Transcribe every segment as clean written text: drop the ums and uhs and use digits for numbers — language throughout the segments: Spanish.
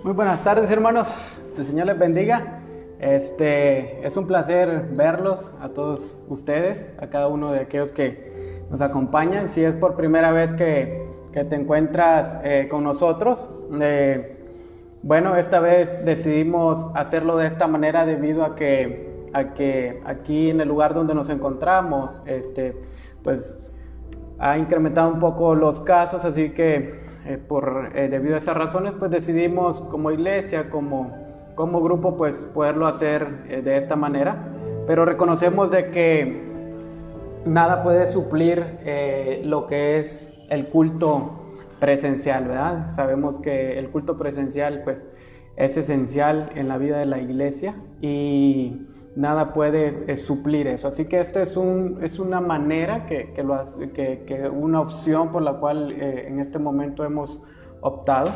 Muy buenas tardes, hermanos. El Señor les bendiga. Es un placer verlos a todos ustedes, a cada uno de aquellos que nos acompañan. Si es por primera vez que te encuentras con nosotros, bueno, esta vez decidimos hacerlo de esta manera debido a que aquí en el lugar donde nos encontramos, pues ha incrementado un poco los casos, así que debido a esas razones, pues decidimos como iglesia, como grupo, pues poderlo hacer de esta manera, pero reconocemos de que nada puede suplir lo que es el culto presencial, ¿verdad? Sabemos que el culto presencial, pues, es esencial en la vida de la iglesia y nada puede suplir eso. Así que esta es una manera, una opción por la cual en este momento hemos optado.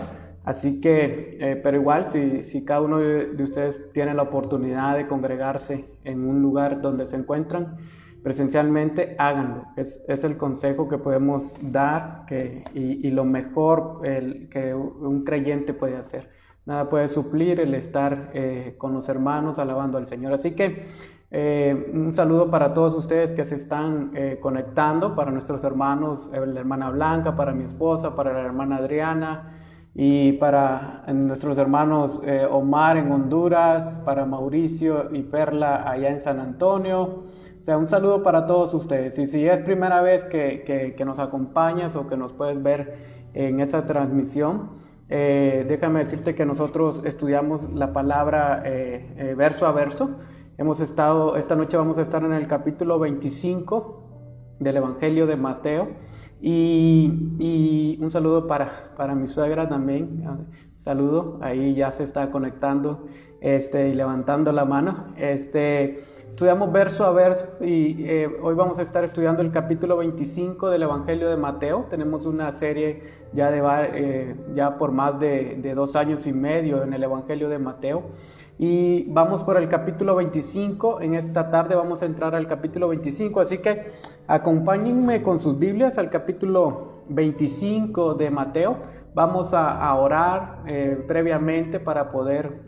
Así que, pero igual, si cada uno de ustedes tiene la oportunidad de congregarse en un lugar donde se encuentran presencialmente, háganlo. Es el consejo que podemos dar y lo mejor que un creyente puede hacer. Nada puede suplir el estar con los hermanos alabando al Señor. Así que un saludo para todos ustedes que se están conectando, para nuestros hermanos, la hermana Blanca, para mi esposa, para la hermana Adriana y para nuestros hermanos Omar en Honduras, para Mauricio y Perla allá en San Antonio. O sea, un saludo para todos ustedes. Y si es primera vez que nos acompañas o que nos puedes ver en esa transmisión, déjame decirte que nosotros estudiamos la palabra verso a verso. Esta noche vamos a estar en el capítulo 25 del Evangelio de Mateo. Y un saludo para mi suegra también. Saludo, ahí ya se está conectando y levantando la mano. Estudiamos verso a verso y hoy vamos a estar estudiando el capítulo 25 del Evangelio de Mateo. Tenemos una serie ya por más de 2 años y medio en el Evangelio de Mateo. Y vamos por el capítulo 25, en esta tarde vamos a entrar al capítulo 25, así que acompáñenme con sus Biblias al capítulo 25 de Mateo. Vamos a orar previamente para poder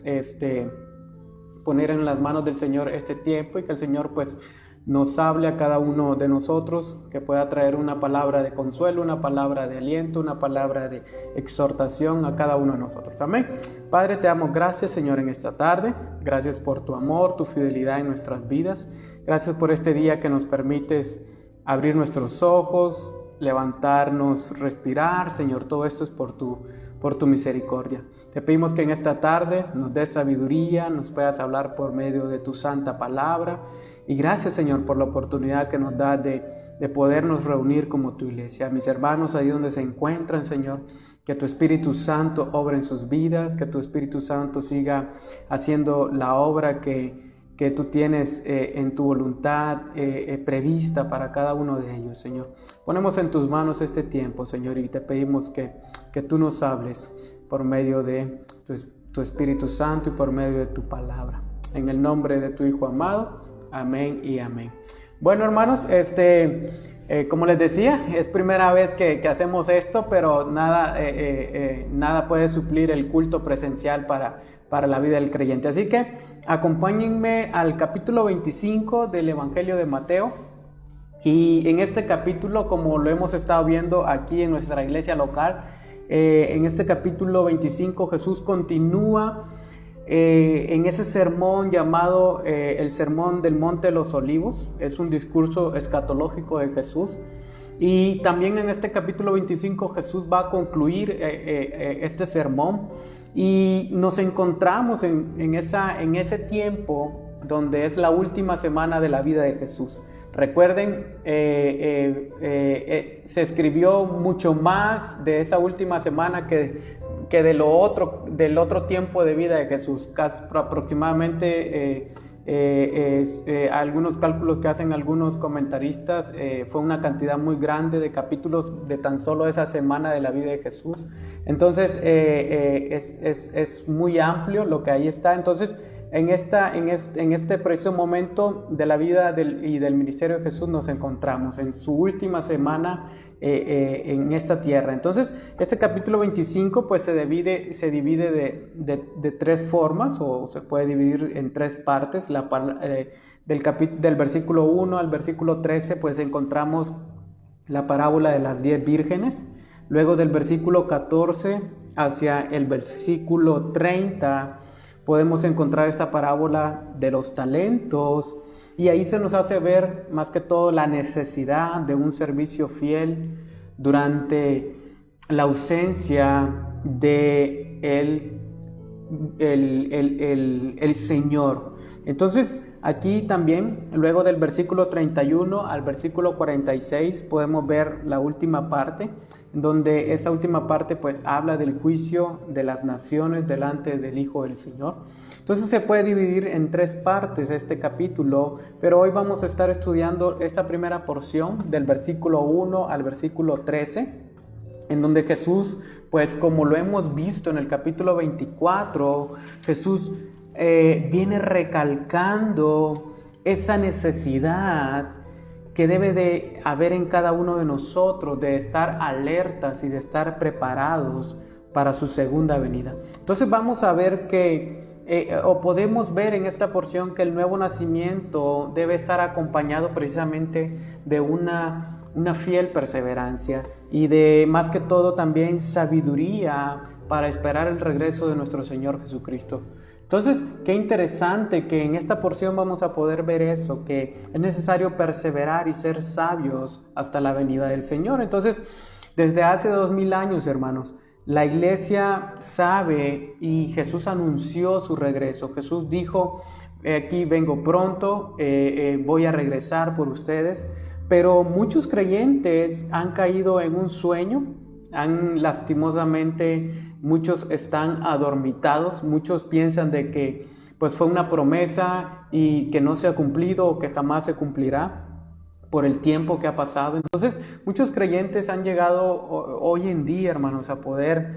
poner en las manos del Señor este tiempo y que el Señor pues nos hable a cada uno de nosotros, que pueda traer una palabra de consuelo, una palabra de aliento, una palabra de exhortación a cada uno de nosotros. Amén. Padre, te damos gracias, Señor, en esta tarde. Gracias por tu amor, tu fidelidad en nuestras vidas. Gracias por este día que nos permites abrir nuestros ojos, levantarnos, respirar. Señor, todo esto es por tu misericordia. Te pedimos que en esta tarde nos des sabiduría, nos puedas hablar por medio de tu santa palabra. Y gracias, Señor, por la oportunidad que nos das de podernos reunir como tu iglesia. Mis hermanos, ahí donde se encuentran, Señor, que tu Espíritu Santo obre en sus vidas, que tu Espíritu Santo siga haciendo la obra que tú tienes en tu voluntad prevista para cada uno de ellos, Señor. Ponemos en tus manos este tiempo, Señor, y te pedimos que tú nos hables por medio de tu Espíritu Santo y por medio de tu palabra. En el nombre de tu Hijo amado, amén y amén. Bueno, hermanos, como les decía, es primera vez que hacemos esto, pero nada puede suplir el culto presencial para la vida del creyente. Así que acompáñenme al capítulo 25 del Evangelio de Mateo. Y en este capítulo, como lo hemos estado viendo aquí en nuestra iglesia local, en este capítulo 25 Jesús continúa en ese sermón llamado el Sermón del Monte de los Olivos. Es un discurso escatológico de Jesús. Y también en este capítulo 25 Jesús va a concluir este sermón y nos encontramos en ese tiempo donde es la última semana de la vida de Jesús. Recuerden, se escribió mucho más de esa última semana que del otro tiempo de vida de Jesús. Aproximadamente algunos cálculos que hacen algunos comentaristas, fue una cantidad muy grande de capítulos de tan solo esa semana de la vida de Jesús. Entonces es muy amplio lo que ahí está. Entonces en este preciso momento de la vida y del ministerio de Jesús nos encontramos, en su última semana en esta tierra. Entonces, este capítulo 25 pues se divide de tres formas, o se puede dividir en tres partes. Del versículo 1 al versículo 13 pues encontramos la parábola de las 10 vírgenes. Luego del versículo 14 hacia el versículo 30 podemos encontrar esta parábola de los talentos, y ahí se nos hace ver más que todo la necesidad de un servicio fiel durante la ausencia de el Señor. Entonces, aquí también, luego del versículo 31 al versículo 46, podemos ver la última parte, donde esa última parte pues habla del juicio de las naciones delante del Hijo del Señor. Entonces se puede dividir en tres partes este capítulo, pero hoy vamos a estar estudiando esta primera porción del versículo 1 al versículo 13, en donde Jesús, pues como lo hemos visto en el capítulo 24, Jesús viene recalcando esa necesidad que debe de haber en cada uno de nosotros, de estar alertas y de estar preparados para su segunda venida. Entonces vamos a ver o podemos ver en esta porción que el nuevo nacimiento debe estar acompañado precisamente de una fiel perseverancia y de, más que todo, también sabiduría para esperar el regreso de nuestro Señor Jesucristo. Entonces, qué interesante que en esta porción vamos a poder ver eso, que es necesario perseverar y ser sabios hasta la venida del Señor. Entonces, desde hace 2000 años, hermanos, la iglesia sabe y Jesús anunció su regreso. Jesús dijo, aquí vengo pronto, voy a regresar por ustedes. Pero muchos creyentes han caído en un sueño, lastimosamente muchos están adormitados, muchos piensan de que pues fue una promesa y que no se ha cumplido o que jamás se cumplirá por el tiempo que ha pasado. Entonces muchos creyentes han llegado hoy en día, hermanos, a poder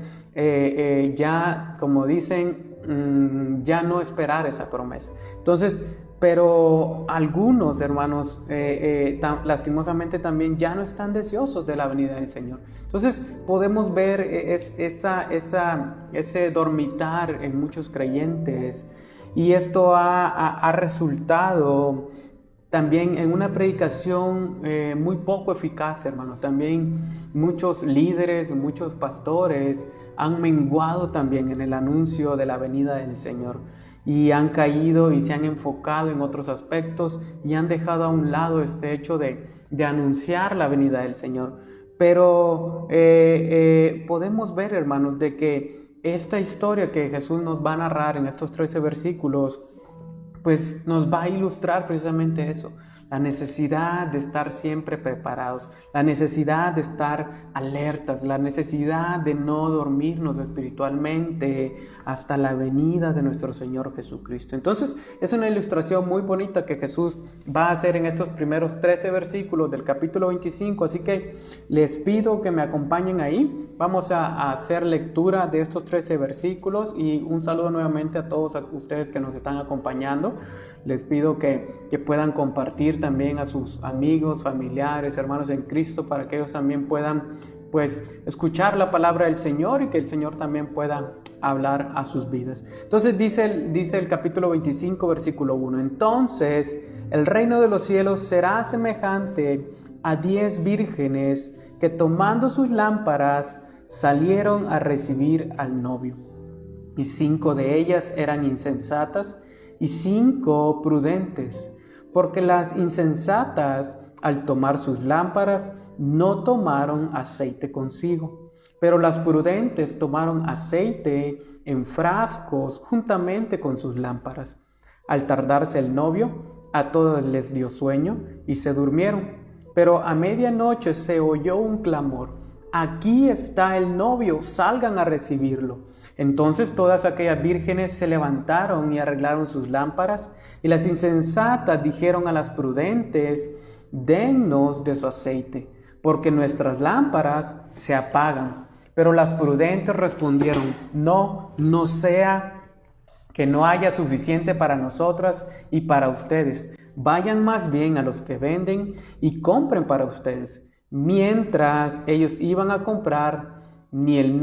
ya, como dicen, ya no esperar esa promesa. Entonces, pero algunos, hermanos, lastimosamente también ya no están deseosos de la venida del Señor. Entonces podemos ver ese dormitar en muchos creyentes, y esto ha resultado también en una predicación muy poco eficaz, hermanos. También muchos líderes, muchos pastores han menguado también en el anuncio de la venida del Señor, y han caído y se han enfocado en otros aspectos y han dejado a un lado este hecho de anunciar la venida del Señor. Pero podemos ver, hermanos, de que esta historia que Jesús nos va a narrar en estos 13 versículos, pues nos va a ilustrar precisamente eso, la necesidad de estar siempre preparados, la necesidad de estar alertas, la necesidad de no dormirnos espiritualmente hasta la venida de nuestro Señor Jesucristo. Entonces, es una ilustración muy bonita que Jesús va a hacer en estos primeros 13 versículos del capítulo 25, así que les pido que me acompañen ahí. Vamos a hacer lectura de estos 13 versículos, y un saludo nuevamente a todos ustedes que nos están acompañando. Les pido que puedan compartir también a sus amigos, familiares, hermanos en Cristo, para que ellos también puedan pues escuchar la palabra del Señor y que el Señor también pueda hablar a sus vidas. Entonces dice el capítulo 25, versículo 1: Entonces el reino de los cielos será semejante a 10 vírgenes que, tomando sus lámparas, salieron a recibir al novio. Y 5 de ellas eran insensatas y 5 prudentes, porque las insensatas, al tomar sus lámparas, no tomaron aceite consigo, pero las prudentes tomaron aceite en frascos juntamente con sus lámparas. Al tardarse el novio, a todas les dio sueño y se durmieron. Pero a medianoche se oyó un clamor: «Aquí está el novio, salgan a recibirlo». Entonces todas aquellas vírgenes se levantaron y arreglaron sus lámparas, y las insensatas dijeron a las prudentes: «Dennos de su aceite, porque nuestras lámparas se apagan». Pero las prudentes respondieron: no sea que no haya suficiente para nosotras y para ustedes. Vayan más bien a los que venden y compren para ustedes. Mientras ellos iban a comprar, vino el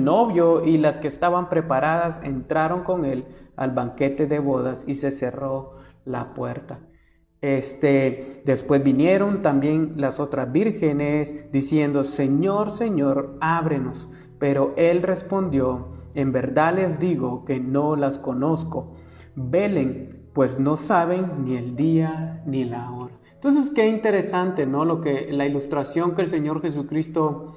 novio y las que estaban preparadas entraron con él al banquete de bodas y se cerró la puerta. Después vinieron también las otras vírgenes diciendo: Señor, Señor, ábrenos. Pero él respondió: en verdad les digo que no las conozco. Velen, pues no saben ni el día ni la hora. Entonces, qué interesante, ¿no? La ilustración que el Señor Jesucristo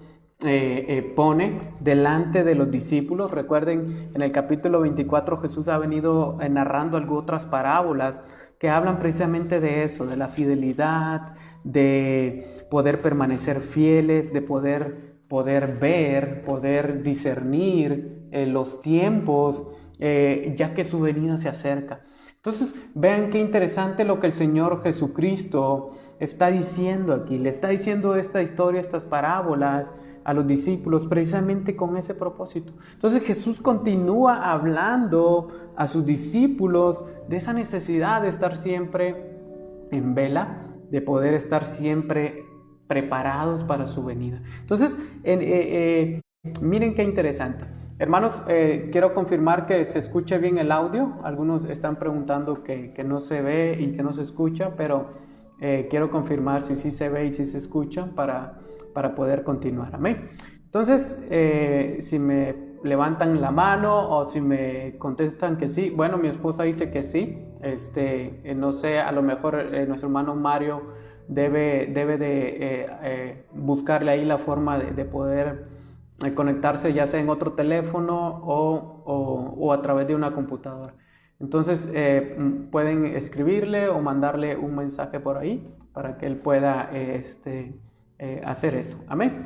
pone delante de los discípulos. Recuerden, en el capítulo 24 Jesús ha venido narrando otras parábolas que hablan precisamente de eso, de la fidelidad, de poder permanecer fieles, de poder ver, poder discernir los tiempos, ya que su venida se acerca. Entonces, vean qué interesante lo que el Señor Jesucristo está diciendo aquí. Le está diciendo esta historia, estas parábolas a los discípulos precisamente con ese propósito. Entonces Jesús continúa hablando a sus discípulos de esa necesidad de estar siempre en vela, de poder estar siempre preparados para su venida. Entonces, miren qué interesante. Hermanos, quiero confirmar que se escuche bien el audio. Algunos están preguntando que no se ve y que no se escucha, pero quiero confirmar si sí se ve y si se escucha para poder continuar. Amén. Entonces, si me levantan la mano o si me contestan que sí, bueno, mi esposa dice que sí. No sé, a lo mejor nuestro hermano Mario debe de buscarle ahí la forma de poder conectarse, ya sea en otro teléfono o a través de una computadora. Entonces pueden escribirle o mandarle un mensaje por ahí para que él pueda hacer eso. Amén.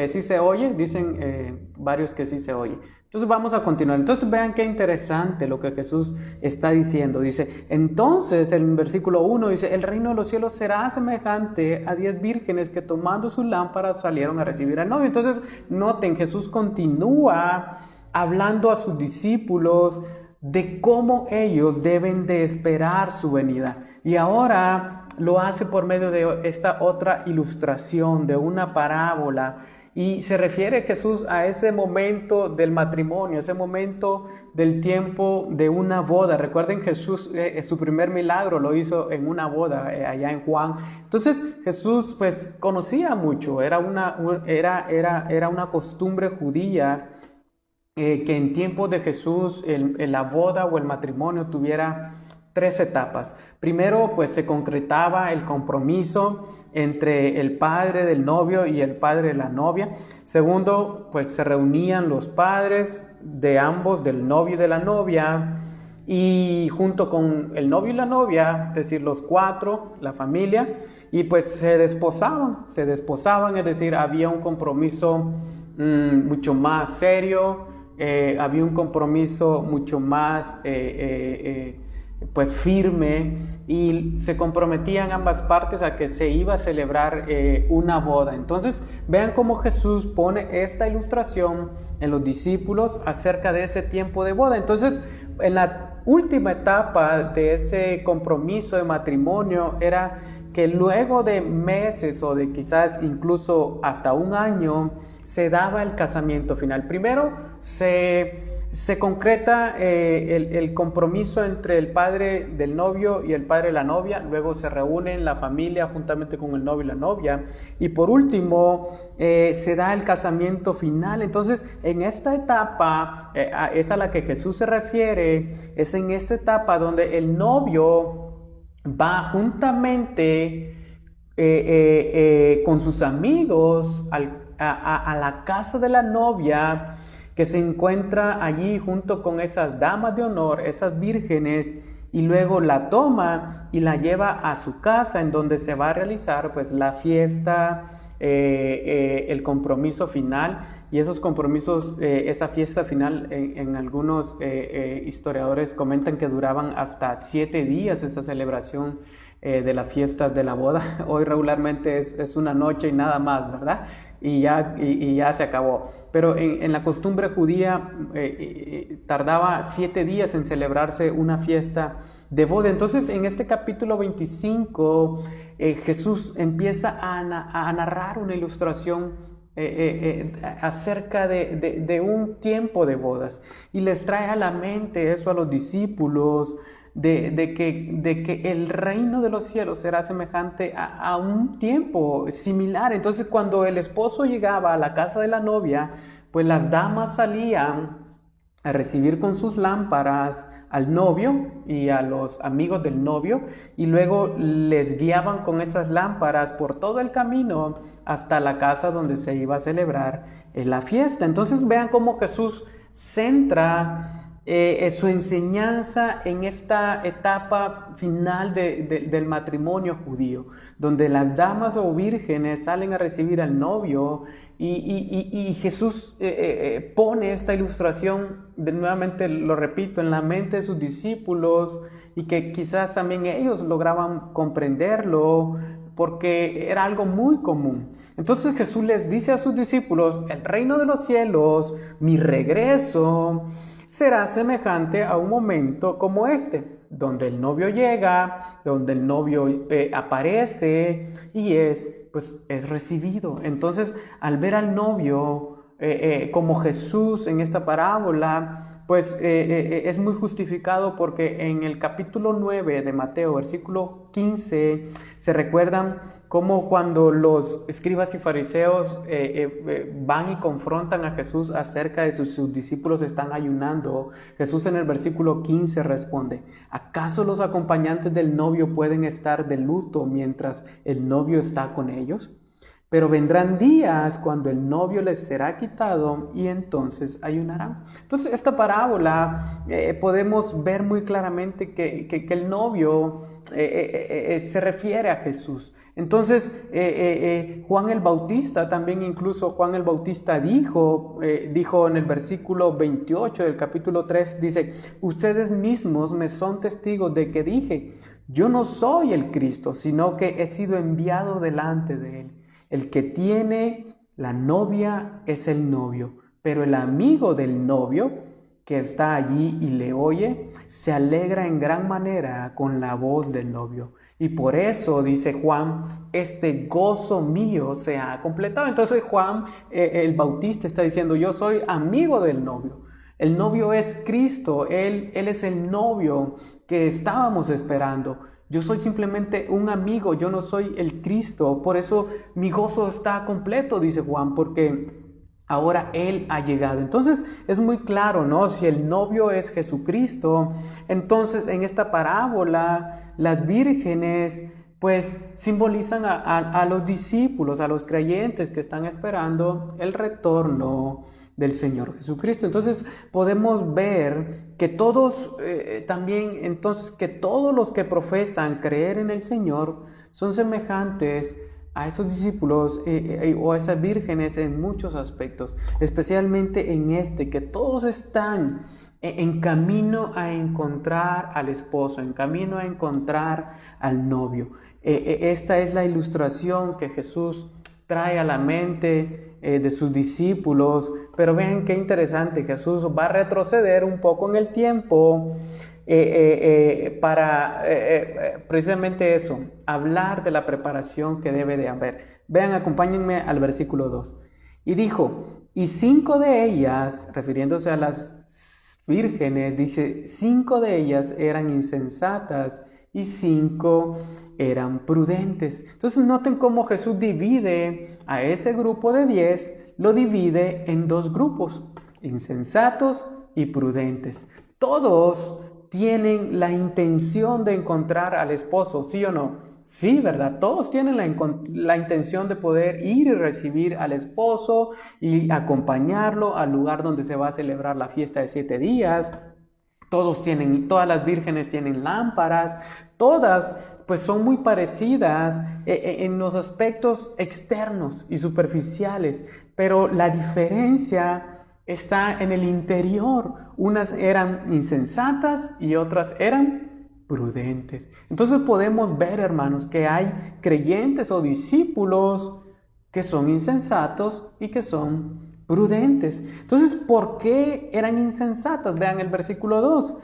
Sí se oye, dicen varios que sí se oye. Entonces vamos a continuar. Entonces vean qué interesante lo que Jesús está diciendo. Dice, entonces en versículo 1 dice: el reino de los cielos será semejante a 10 vírgenes que tomando sus lámparas salieron a recibir al novio. Entonces noten, Jesús continúa hablando a sus discípulos de cómo ellos deben de esperar su venida. Y ahora lo hace por medio de esta otra ilustración, de una parábola. Y se refiere Jesús a ese momento del matrimonio, ese momento del tiempo de una boda. Recuerden, Jesús, su primer milagro lo hizo en una boda, allá en Juan. Entonces Jesús pues conocía mucho, era una costumbre judía que en tiempos de Jesús la boda o el matrimonio tuviera 3 etapas. Primero, pues se concretaba el compromiso entre el padre del novio y el padre de la novia. Segundo, pues se reunían los padres de ambos, del novio y de la novia, y junto con el novio y la novia, es decir, los 4, la familia, y pues se desposaban, es decir, había un compromiso mucho más serio, había un compromiso mucho más pues firme, y se comprometían ambas partes a que se iba a celebrar una boda. Entonces vean cómo Jesús pone esta ilustración en los discípulos acerca de ese tiempo de boda. Entonces, en la última etapa de ese compromiso de matrimonio era que luego de meses o de quizás incluso hasta un año se daba el casamiento final. Primero se concreta el compromiso entre el padre del novio y el padre de la novia. Luego se reúnen la familia juntamente con el novio y la novia. Y por último se da el casamiento final. Entonces, en esta etapa, es a la que Jesús se refiere, es en esta etapa donde el novio va juntamente con sus amigos a la casa de la novia, que se encuentra allí junto con esas damas de honor, esas vírgenes, y luego la toma y la lleva a su casa, en donde se va a realizar pues la fiesta, el compromiso final. Y esos compromisos, esa fiesta final, en algunos historiadores comentan que duraban hasta 7 días esa celebración de las fiestas de la boda. Hoy regularmente es una noche y nada más, ¿verdad? Y ya se acabó. Pero en la costumbre judía tardaba 7 días en celebrarse una fiesta de boda. Entonces en este capítulo 25 Jesús empieza a narrar una ilustración acerca de un tiempo de bodas y les trae a la mente eso a los discípulos de que el reino de los cielos será semejante a un tiempo similar. Entonces cuando el esposo llegaba a la casa de la novia, pues las damas salían a recibir con sus lámparas al novio y a los amigos del novio, y luego les guiaban con esas lámparas por todo el camino hasta la casa donde se iba a celebrar la fiesta. Entonces vean cómo Jesús centra su enseñanza en esta etapa final del matrimonio judío, donde las damas o vírgenes salen a recibir al novio y Jesús pone esta ilustración, nuevamente lo repito, en la mente de sus discípulos, y que quizás también ellos lograban comprenderlo porque era algo muy común. Entonces Jesús les dice a sus discípulos: el reino de los cielos, mi regreso, será semejante a un momento como este, donde el novio llega, donde el novio aparece y es recibido. Entonces, al ver al novio como Jesús en esta parábola, es muy justificado, porque en el capítulo 9 de Mateo, versículo 15, se recuerdan cómo cuando los escribas y fariseos van y confrontan a Jesús acerca de sus discípulos están ayunando. Jesús en el versículo 15 responde: ¿acaso los acompañantes del novio pueden estar de luto mientras el novio está con ellos? Pero vendrán días cuando el novio les será quitado y entonces ayunarán. Entonces, esta parábola podemos ver muy claramente que el novio se refiere a Jesús. Entonces, Juan el Bautista, también incluso Juan el Bautista dijo en el versículo 28 del capítulo 3, dice: ustedes mismos me son testigos de que dije, yo no soy el Cristo, sino que he sido enviado delante de él. El que tiene la novia es el novio, pero el amigo del novio que está allí y le oye, se alegra en gran manera con la voz del novio. Y por eso, dice Juan, este gozo mío se ha completado. Entonces Juan el Bautista está diciendo: yo soy amigo del novio. El novio es Cristo, Él es el novio que estábamos esperando. Yo soy simplemente un amigo, yo no soy el Cristo. Por eso mi gozo está completo, dice Juan, porque ahora Él ha llegado. Entonces es muy claro, ¿no? Si el novio es Jesucristo, entonces en esta parábola las vírgenes pues simbolizan a los discípulos, a los creyentes que están esperando el retorno del Señor Jesucristo. Entonces podemos ver que todos que todos los que profesan creer en el Señor son semejantes a esos discípulos o a esas vírgenes en muchos aspectos, especialmente en que todos están en camino a encontrar al esposo, en camino a encontrar al novio. Esta es la ilustración que Jesús trae a la mente de sus discípulos. Pero vean qué interesante, Jesús va a retroceder un poco en el tiempo para precisamente eso, hablar de la preparación que debe de haber. Vean, acompáñenme al versículo 2. Y dijo: y 5 de ellas, refiriéndose a las vírgenes, dice: 5 de ellas eran insensatas y 5 eran prudentes. Entonces noten cómo Jesús divide a ese grupo de 10, lo divide en 2 grupos, insensatos y prudentes. Todos tienen la intención de encontrar al esposo, ¿sí o no? Sí, ¿verdad? Todos tienen la intención de poder ir y recibir al esposo y acompañarlo al lugar donde se va a celebrar la fiesta de 7 días. Todas las vírgenes tienen lámparas, todas pues son muy parecidas en los aspectos externos y superficiales, pero la diferencia está en el interior. Unas eran insensatas y otras eran prudentes. Entonces podemos ver, hermanos, que hay creyentes o discípulos que son insensatos y que son prudentes. Entonces, ¿por qué eran insensatas? Vean el versículo 2.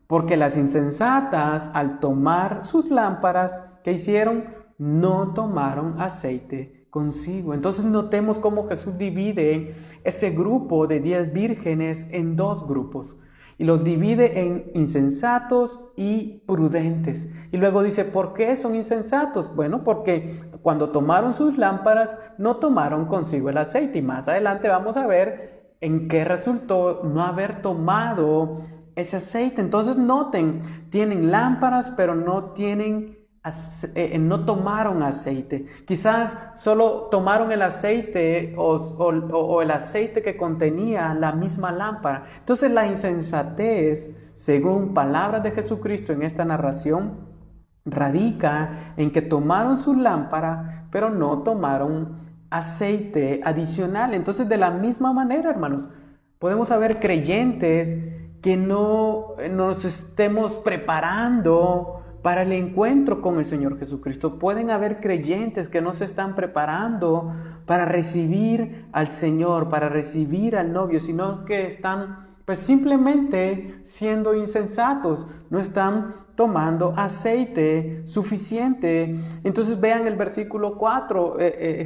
Porque las insensatas, al tomar sus lámparas, ¿qué hicieron? No tomaron aceite consigo. Entonces notemos cómo Jesús divide ese grupo de 10 vírgenes en dos grupos. Y los divide en insensatos y prudentes. Y luego dice, ¿por qué son insensatos? Bueno, porque cuando tomaron sus lámparas, no tomaron consigo el aceite. Y más adelante vamos a ver en qué resultó no haber tomado ese aceite. Entonces noten, tienen lámparas, pero no tomaron aceite. Quizás solo tomaron el aceite o el aceite que contenía la misma lámpara. Entonces la insensatez, según palabras de Jesucristo en esta narración, radica en que tomaron su lámpara, pero no tomaron aceite adicional. Entonces, de la misma manera, hermanos, podemos haber creyentes que no nos estemos preparando para el encuentro con el Señor Jesucristo. Pueden haber creyentes que no se están preparando para recibir al Señor, para recibir al novio, sino que están pues simplemente siendo insensatos, no están tomando aceite suficiente. Entonces vean el versículo 4,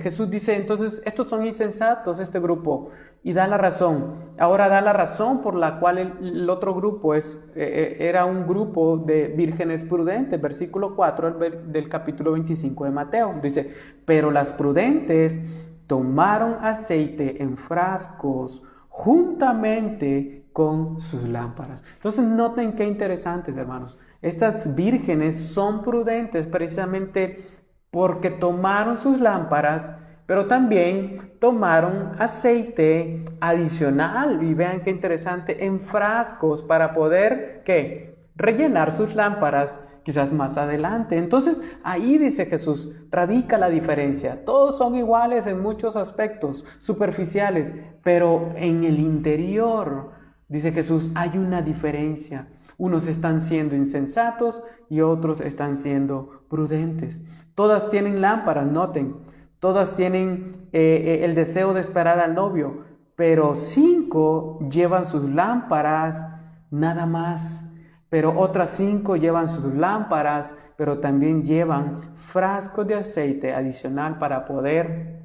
Jesús dice, entonces estos son insensatos, este grupo, y da la razón. Ahora da la razón por la cual el otro grupo era un grupo de vírgenes prudentes. Versículo 4 del capítulo 25 de Mateo. Dice, pero las prudentes tomaron aceite en frascos juntamente con sus lámparas. Entonces noten qué interesantes, hermanos. Estas vírgenes son prudentes precisamente porque tomaron sus lámparas, pero también tomaron aceite adicional, y vean qué interesante, en frascos para poder, ¿qué? Rellenar sus lámparas quizás más adelante. Entonces, ahí dice Jesús, radica la diferencia. Todos son iguales en muchos aspectos superficiales, pero en el interior, dice Jesús, hay una diferencia. Unos están siendo insensatos y otros están siendo prudentes. Todas tienen lámparas, noten. Todas tienen el deseo de esperar al novio, pero 5 llevan sus lámparas nada más. Pero otras 5 llevan sus lámparas, pero también llevan frascos de aceite adicional para poder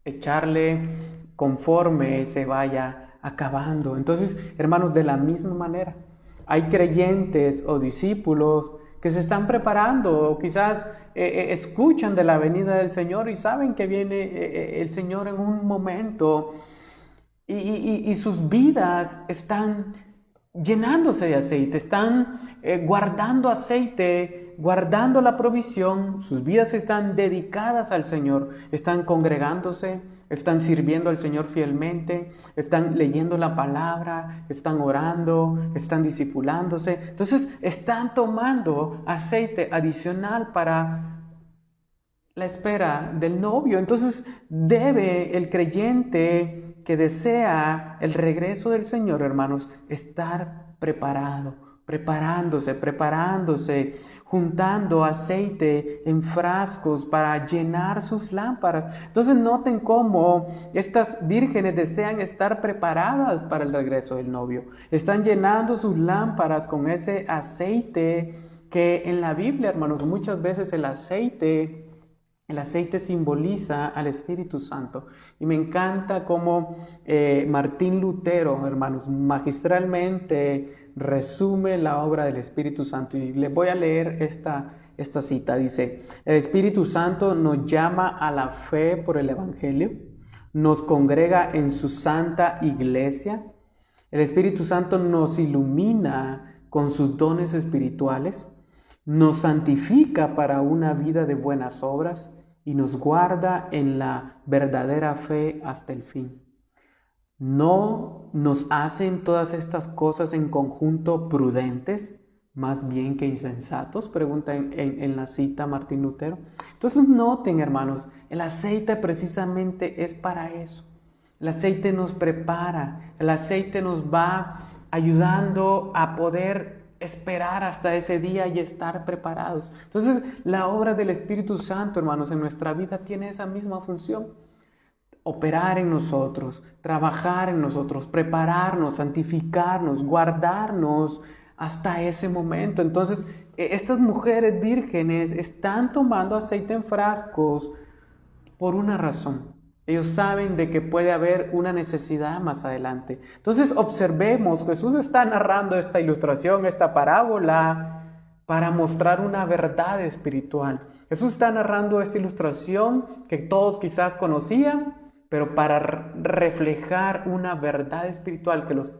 echarle conforme se vaya acabando. Entonces, hermanos, de la misma manera, hay creyentes o discípulos que se están preparando o quizás escuchan de la venida del Señor y saben que viene el Señor en un momento y sus vidas están llenándose de aceite, están guardando aceite, guardando la provisión, sus vidas están dedicadas al Señor, están congregándose, están sirviendo al Señor fielmente, están leyendo la palabra, están orando, están discipulándose. Entonces están tomando aceite adicional para la espera del novio. Entonces debe el creyente que desea el regreso del Señor, hermanos, estar preparado, preparándose, juntando aceite en frascos para llenar sus lámparas. Entonces noten cómo estas vírgenes desean estar preparadas para el regreso del novio. Están llenando sus lámparas con ese aceite que en la Biblia, hermanos, muchas veces el aceite simboliza al Espíritu Santo. Y me encanta cómo Martín Lutero, hermanos, magistralmente resume la obra del Espíritu Santo. Y les voy a leer esta cita. Dice, el Espíritu Santo nos llama a la fe por el Evangelio, nos congrega en su santa iglesia. El Espíritu Santo nos ilumina con sus dones espirituales, nos santifica para una vida de buenas obras y nos guarda en la verdadera fe hasta el fin. ¿No nos hacen todas estas cosas en conjunto prudentes, más bien que insensatos? Pregunta en la cita Martín Lutero. Entonces noten, hermanos, el aceite precisamente es para eso. El aceite nos prepara, el aceite nos va ayudando a poder esperar hasta ese día y estar preparados. Entonces, la obra del Espíritu Santo, hermanos, en nuestra vida tiene esa misma función. Operar en nosotros, trabajar en nosotros, prepararnos, santificarnos, guardarnos hasta ese momento. Entonces, estas mujeres vírgenes están tomando aceite en frascos por una razón. Ellos saben de que puede haber una necesidad más adelante. Entonces, observemos, Jesús está narrando esta ilustración, esta parábola, para mostrar una verdad espiritual. Jesús está narrando esta ilustración que todos quizás conocían, pero para reflejar una verdad espiritual que los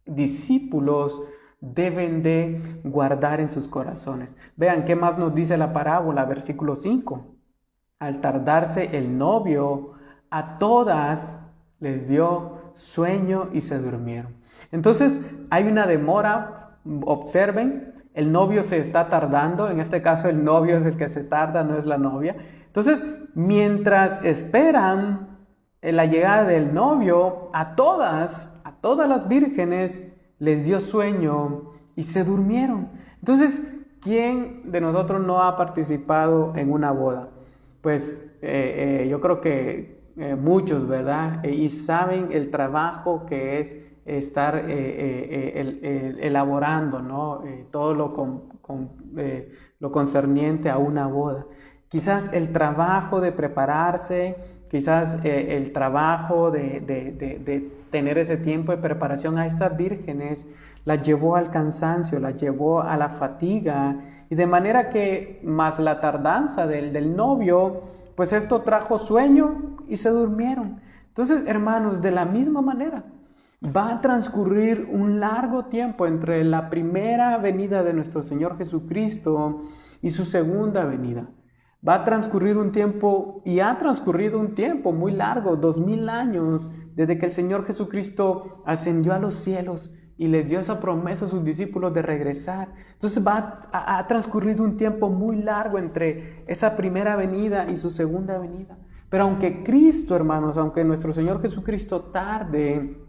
discípulos deben de guardar en sus corazones. Vean qué más nos dice la parábola, versículo 5. Al tardarse el novio, a todas les dio sueño y se durmieron. Entonces hay una demora, observen, el novio se está tardando, en este caso el novio es el que se tarda, no es la novia. Entonces, mientras esperan la llegada del novio, a todas las vírgenes les dio sueño y se durmieron. Entonces, ¿quién de nosotros no ha participado en una boda? Pues yo creo que muchos, ¿verdad? Y saben el trabajo que es estar elaborando, ¿no? Todo lo concerniente a una boda. Quizás el trabajo de prepararse, quizás el trabajo de tener ese tiempo de preparación a estas vírgenes las llevó al cansancio, las llevó a la fatiga, y de manera que más la tardanza del novio, pues esto trajo sueño y se durmieron. Entonces, hermanos, de la misma manera, va a transcurrir un largo tiempo entre la primera venida de nuestro Señor Jesucristo y su segunda venida. Va a transcurrir un tiempo, y ha transcurrido un tiempo muy largo, 2000 años, desde que el Señor Jesucristo ascendió a los cielos y les dio esa promesa a sus discípulos de regresar. Entonces ha transcurrido un tiempo muy largo entre esa primera venida y su segunda venida. Pero aunque Cristo, hermanos, aunque nuestro Señor Jesucristo tarde,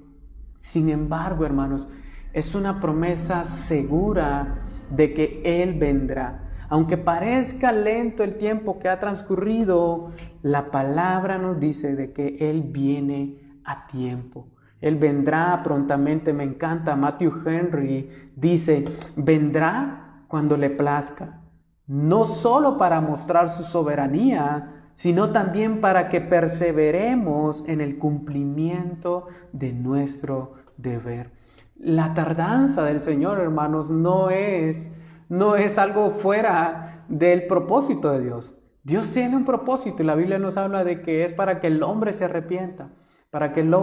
sin embargo, hermanos, es una promesa segura de que Él vendrá. Aunque parezca lento el tiempo que ha transcurrido, la palabra nos dice de que Él viene a tiempo. Él vendrá prontamente. Me encanta, Matthew Henry dice, vendrá cuando le plazca, no solo para mostrar su soberanía, sino también para que perseveremos en el cumplimiento de nuestro deber. La tardanza del Señor, hermanos, no es algo fuera del propósito de Dios. Dios tiene un propósito y la Biblia nos habla de que es para que el hombre se arrepienta, para que el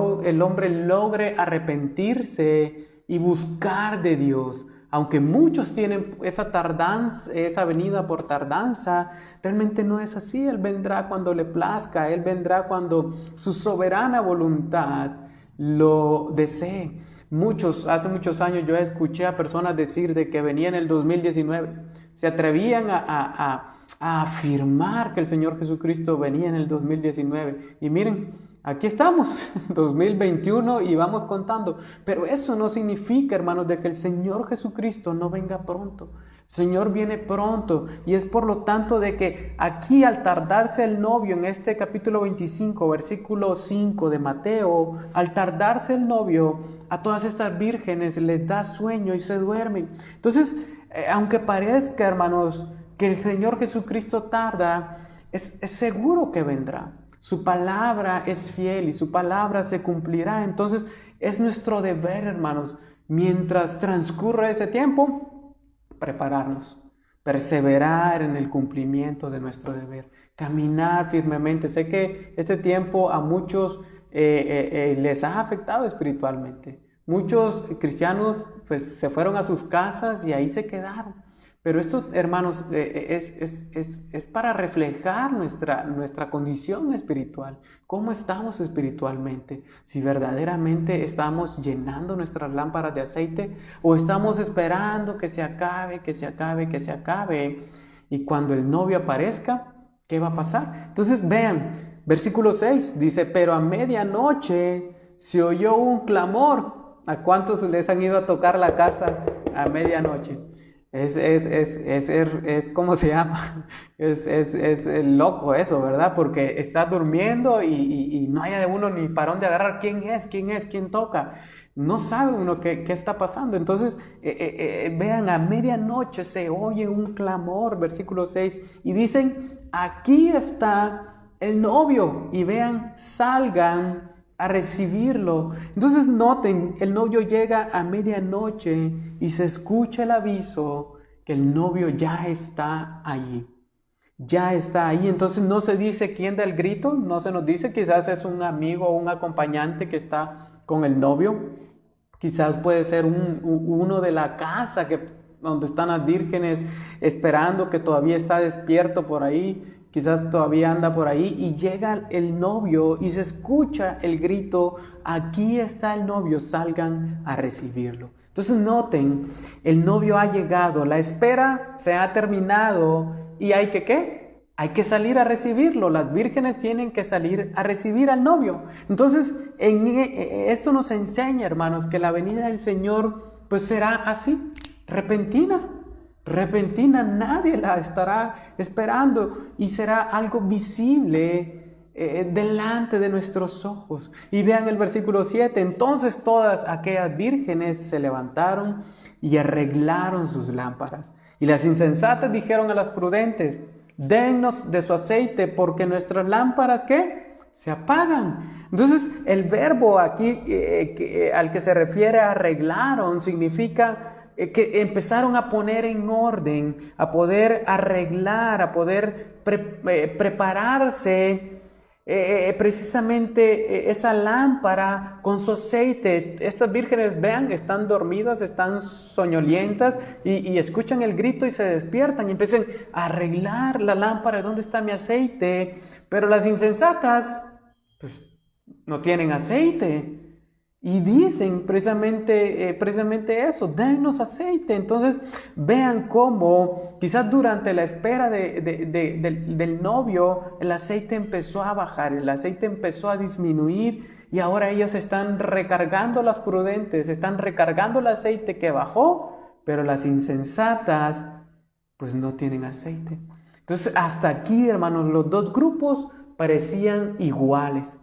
hombre logre arrepentirse y buscar de Dios. Aunque muchos tienen esa tardanza, esa venida por tardanza, realmente no es así. Él vendrá cuando le plazca, Él vendrá cuando su soberana voluntad lo desee. Hace muchos años yo escuché a personas decir de que venía en el 2019. Se atrevían a afirmar que el Señor Jesucristo venía en el 2019. Y miren, aquí estamos, 2021, y vamos contando. Pero eso no significa, hermanos, de que el Señor Jesucristo no venga pronto. El Señor viene pronto, y es por lo tanto de que aquí, al tardarse el novio, en este capítulo 25, versículo 5 de Mateo, al tardarse el novio, a todas estas vírgenes les da sueño y se duermen. Entonces, aunque parezca, hermanos, que el Señor Jesucristo tarda, es seguro que vendrá. Su palabra es fiel y su palabra se cumplirá. Entonces, es nuestro deber, hermanos, mientras transcurre ese tiempo, prepararnos, perseverar en el cumplimiento de nuestro deber, caminar firmemente. Sé que este tiempo a muchos les ha afectado espiritualmente. Muchos cristianos pues se fueron a sus casas y ahí se quedaron. Pero esto, hermanos, es para reflejar nuestra condición espiritual. ¿Cómo estamos espiritualmente? Si verdaderamente estamos llenando nuestras lámparas de aceite o estamos esperando que se acabe, que se acabe, que se acabe. Y cuando el novio aparezca, ¿qué va a pasar? Entonces vean, versículo 6 dice, pero a medianoche se oyó un clamor. ¿A cuántos les han ido a tocar la casa a medianoche? ¿Cómo se llama? Es loco eso, ¿verdad? Porque está durmiendo y no hay uno ni para dónde agarrar. ¿Quién es? ¿Quién toca? No sabe uno qué está pasando. Entonces, vean, a medianoche se oye un clamor, versículo 6, y dicen, aquí está el novio, y vean, salgan a recibirlo. Entonces noten, el novio llega a medianoche y se escucha el aviso que el novio ya está allí. Ya está ahí. Entonces no se dice quién da el grito, no se nos dice, quizás es un amigo o un acompañante que está con el novio. Quizás puede ser uno de la casa donde están las vírgenes esperando, que todavía está despierto por ahí. Quizás todavía anda por ahí y llega el novio y se escucha el grito, aquí está el novio, salgan a recibirlo. Entonces noten, el novio ha llegado, la espera se ha terminado y hay que ¿qué? Hay que salir a recibirlo. Las vírgenes tienen que salir a recibir al novio. Entonces, esto nos enseña, hermanos, que la venida del Señor pues será así, repentina, nadie la estará esperando y será algo visible delante de nuestros ojos. Y vean el versículo 7, entonces todas aquellas vírgenes se levantaron y arreglaron sus lámparas. Y las insensatas dijeron a las prudentes, dennos de su aceite porque nuestras lámparas, ¿qué? Se apagan. Entonces el verbo aquí al que se refiere arreglaron significa que empezaron a poner en orden, a poder arreglar, a poder prepararse precisamente esa lámpara con su aceite. Estas vírgenes, vean, están dormidas, están soñolientas y escuchan el grito y se despiertan y empiezan a arreglar la lámpara. ¿Dónde está mi aceite? Pero las insensatas pues no tienen aceite. Y dicen precisamente eso, dennos aceite. Entonces vean cómo quizás durante la espera del novio el aceite empezó a bajar, el aceite empezó a disminuir y ahora ellas están recargando, las prudentes, están recargando el aceite que bajó, pero las insensatas pues no tienen aceite. Entonces hasta aquí, hermanos, los dos grupos parecían iguales.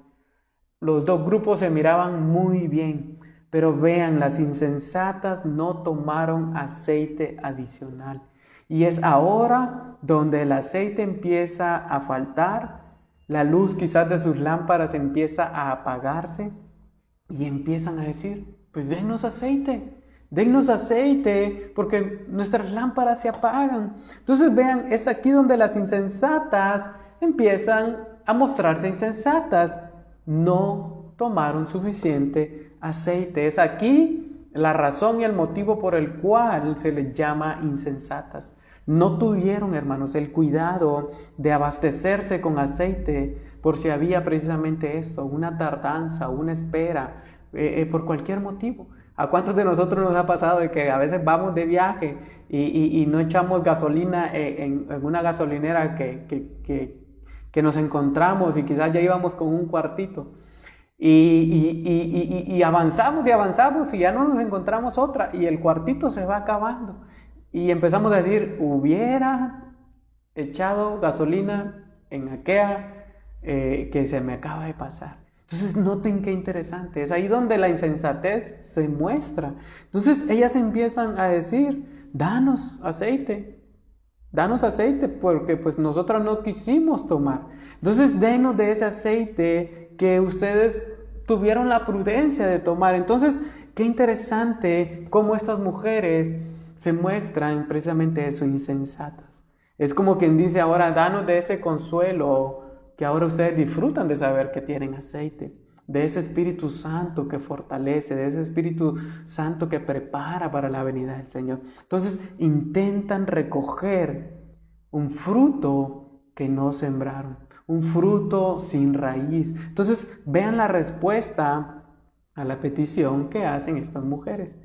Los dos grupos se miraban muy bien, pero vean, las insensatas no tomaron aceite adicional. Y es ahora donde el aceite empieza a faltar, la luz quizás de sus lámparas empieza a apagarse y empiezan a decir, pues dennos aceite, porque nuestras lámparas se apagan. Entonces vean, es aquí donde las insensatas empiezan a mostrarse insensatas. No tomaron suficiente aceite. Es aquí la razón y el motivo por el cual se les llama insensatas. No tuvieron, hermanos, el cuidado de abastecerse con aceite por si había precisamente eso, una tardanza, una espera, por cualquier motivo. ¿A cuántos de nosotros nos ha pasado de que a veces vamos de viaje y no echamos gasolina en una gasolinera que nos encontramos y quizás ya íbamos con un cuartito y avanzamos y ya no nos encontramos otra y el cuartito se va acabando y empezamos a decir, hubiera echado gasolina en aquella que se me acaba de pasar. Entonces noten qué interesante, es ahí donde la insensatez se muestra. Entonces ellas empiezan a decir, danos aceite porque pues nosotros no quisimos tomar. Entonces denos de ese aceite que ustedes tuvieron la prudencia de tomar. Entonces qué interesante cómo estas mujeres se muestran precisamente eso, insensatas. Es como quien dice ahora, danos de ese consuelo que ahora ustedes disfrutan de saber que tienen aceite, de ese Espíritu Santo que fortalece, de ese Espíritu Santo que prepara para la venida del Señor. Entonces intentan recoger un fruto que no sembraron, un fruto sin raíz. Entonces vean la respuesta a la petición que hacen estas mujeres.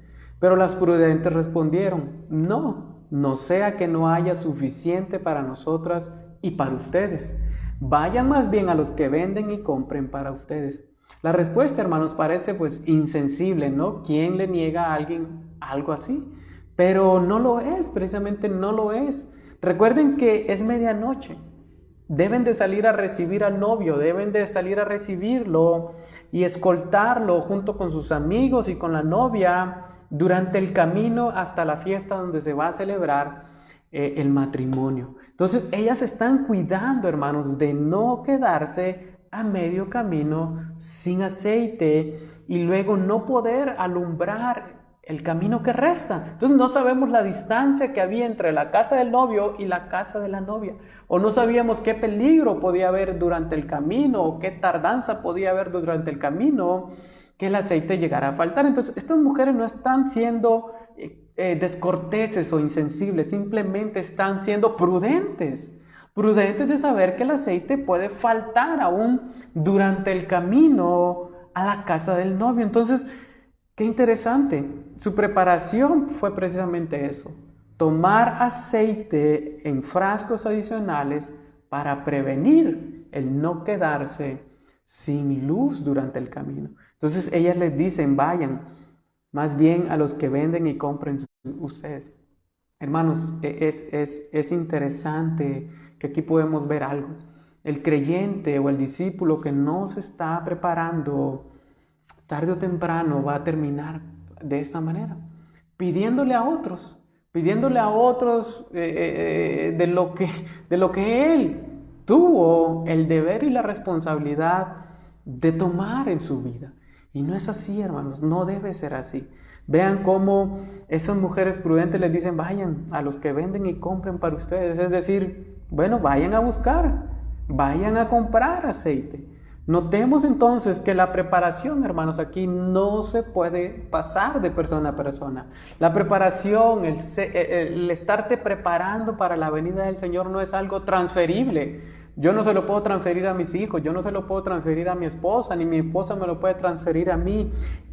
Pero las prudentes respondieron, no sea que no haya suficiente para nosotras y para ustedes. Vayan más bien a los que venden y compren para ustedes. La respuesta, hermanos, parece pues insensible, ¿no? ¿Quién le niega a alguien algo así? Pero no lo es, precisamente no lo es. Recuerden que es medianoche. Deben de salir a recibir al novio, deben de salir a recibirlo y escoltarlo junto con sus amigos y con la novia durante el camino hasta la fiesta donde se va a celebrar el matrimonio. Entonces ellas están cuidando, hermanos, de no quedarse a medio camino sin aceite y luego no poder alumbrar el camino que resta. Entonces no sabemos la distancia que había entre la casa del novio y la casa de la novia, o no sabíamos qué peligro podía haber durante el camino, o qué tardanza podía haber durante el camino, que el aceite llegara a faltar. Entonces estas mujeres no están siendo descorteses o insensibles, simplemente están siendo prudentes de saber que el aceite puede faltar aún durante el camino a la casa del novio. Entonces, qué interesante, su preparación fue precisamente eso, tomar aceite en frascos adicionales para prevenir el no quedarse sin luz durante el camino. Entonces ellas les dicen, vayan, más bien a los que venden y compren ustedes. Hermanos, es interesante que aquí podemos ver algo. El creyente o el discípulo que no se está preparando, tarde o temprano va a terminar de esta manera, pidiéndole a otros de lo que él tuvo el deber y la responsabilidad de tomar en su vida. Y no es así, hermanos, no debe ser así. Vean cómo esas mujeres prudentes les dicen, vayan a los que venden y compren para ustedes. Es decir, bueno, vayan a buscar, vayan a comprar aceite. Notemos entonces que la preparación, hermanos, aquí no se puede pasar de persona a persona. La preparación, el estarte preparando para la venida del Señor no es algo transferible. Yo no se lo puedo transferir a mis hijos, yo no se lo puedo transferir a mi esposa, ni mi esposa me lo puede transferir a mí.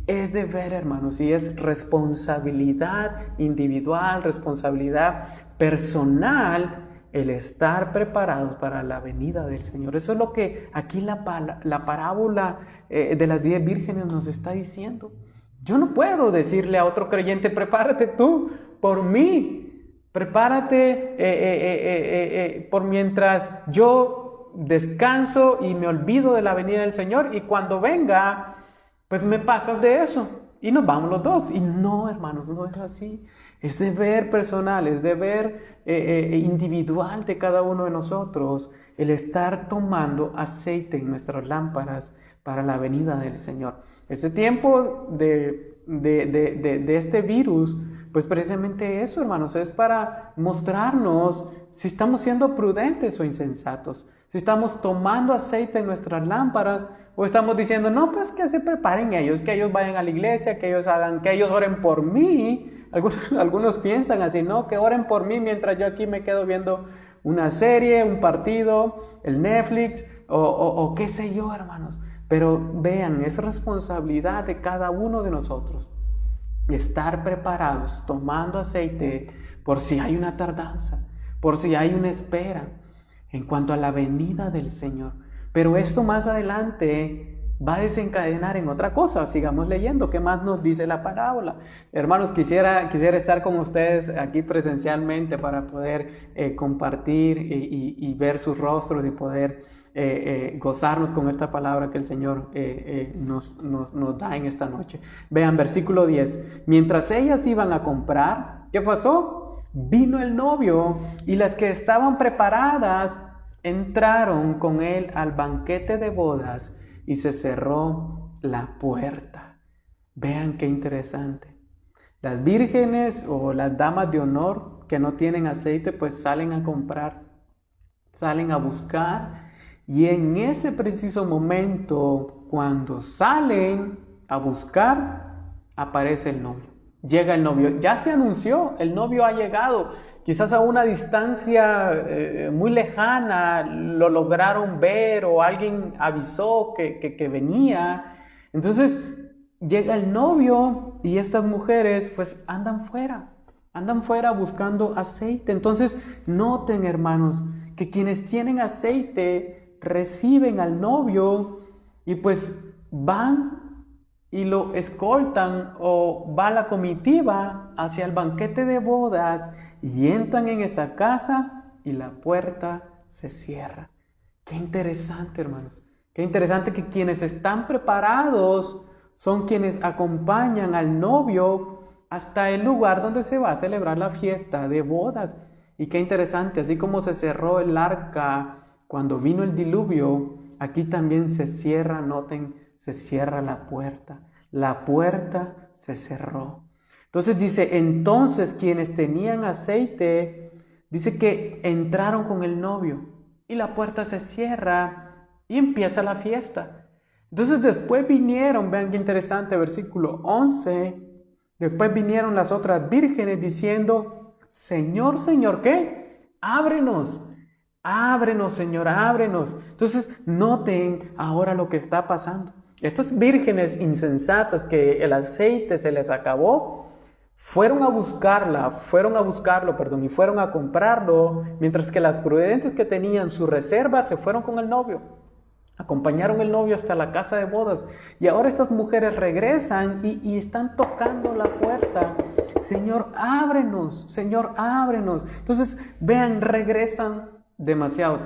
Es deber, hermanos, y es responsabilidad individual, responsabilidad personal, el estar preparados para la venida del Señor. Eso es lo que aquí la parábola de las 10 vírgenes nos está diciendo. Yo no puedo decirle a otro creyente, prepárate tú por mí. Prepárate por mientras yo descanso y me olvido de la venida del Señor, y cuando venga, pues me pasas de eso y nos vamos los dos. Y no, hermanos, no es así. Es deber personal, es deber individual de cada uno de nosotros el estar tomando aceite en nuestras lámparas para la venida del Señor. Este tiempo de este virus, pues precisamente eso, hermanos, es para mostrarnos si estamos siendo prudentes o insensatos, si estamos tomando aceite en nuestras lámparas o estamos diciendo, no, pues que se preparen ellos, que ellos vayan a la iglesia, que ellos oren por mí. Algunos piensan así, ¿no? Que oren por mí mientras yo aquí me quedo viendo una serie, un partido, el Netflix o qué sé yo, hermanos. Pero vean, es responsabilidad de cada uno de nosotros estar preparados, tomando aceite por si hay una tardanza, por si hay una espera en cuanto a la venida del Señor. Pero esto más adelante va a desencadenar en otra cosa. Sigamos leyendo, ¿qué más nos dice la parábola? Hermanos, quisiera estar con ustedes aquí presencialmente para poder compartir y ver sus rostros y poder gozarnos con esta palabra que el Señor nos da en esta noche. Vean, versículo 10. Mientras ellas iban a comprar, ¿qué pasó? Vino el novio y las que estaban preparadas entraron con él al banquete de bodas y se cerró la puerta. Vean qué interesante. Las vírgenes o las damas de honor que no tienen aceite, pues salen a comprar, salen a buscar, y en ese preciso momento, cuando salen a buscar, aparece el novio. Llega el novio, ya se anunció, el novio ha llegado, quizás a una distancia muy lejana lo lograron ver o alguien avisó que venía. Entonces llega el novio y estas mujeres pues andan fuera buscando aceite. Entonces noten, hermanos, que quienes tienen aceite reciben al novio y pues van y lo escoltan o va la comitiva hacia el banquete de bodas y entran en esa casa y la puerta se cierra. Qué interesante, hermanos. Qué interesante que quienes están preparados son quienes acompañan al novio hasta el lugar donde se va a celebrar la fiesta de bodas. Y qué interesante, así como se cerró el arca cuando vino el diluvio, aquí también se cierra, noten, se cierra la puerta. La puerta se cerró. Entonces dice, entonces quienes tenían aceite, dice que entraron con el novio y la puerta se cierra y empieza la fiesta. Entonces después vinieron, vean qué interesante, versículo 11, después vinieron las otras vírgenes diciendo, Señor, Señor, ¿qué? Ábrenos. Ábrenos, Señor, ábrenos. Entonces, noten ahora lo que está pasando. Estas vírgenes insensatas que el aceite se les acabó, fueron a buscarlo, y fueron a comprarlo, mientras que las prudentes que tenían su reserva se fueron con el novio. Acompañaron el novio hasta la casa de bodas. Y ahora estas mujeres regresan y están tocando la puerta. Señor, ábrenos, Señor, ábrenos. Entonces, vean, regresan demasiado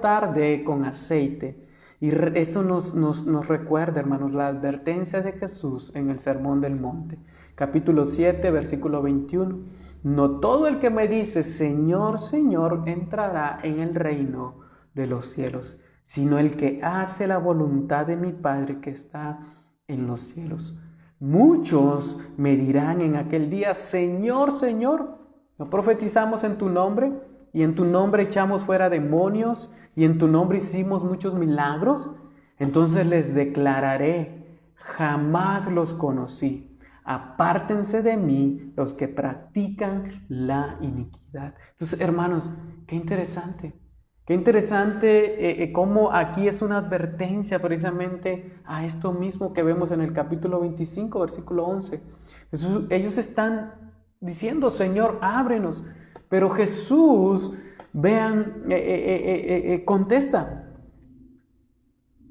tarde con aceite. Y esto nos recuerda, hermanos, la advertencia de Jesús en el Sermón del Monte. Capítulo 7, versículo 21. No todo el que me dice, Señor, Señor, entrará en el reino de los cielos, sino el que hace la voluntad de mi Padre que está en los cielos. Muchos me dirán en aquel día, Señor, Señor, ¿no profetizamos en tu nombre? Y en tu nombre echamos fuera demonios, y en tu nombre hicimos muchos milagros. Entonces les declararé, jamás los conocí. Apártense de mí los que practican la iniquidad. Entonces, hermanos, qué interesante. Qué interesante cómo aquí es una advertencia precisamente a esto mismo que vemos en el capítulo 25, versículo 11. Ellos están diciendo, Señor, ábrenos. Pero Jesús, vean, contesta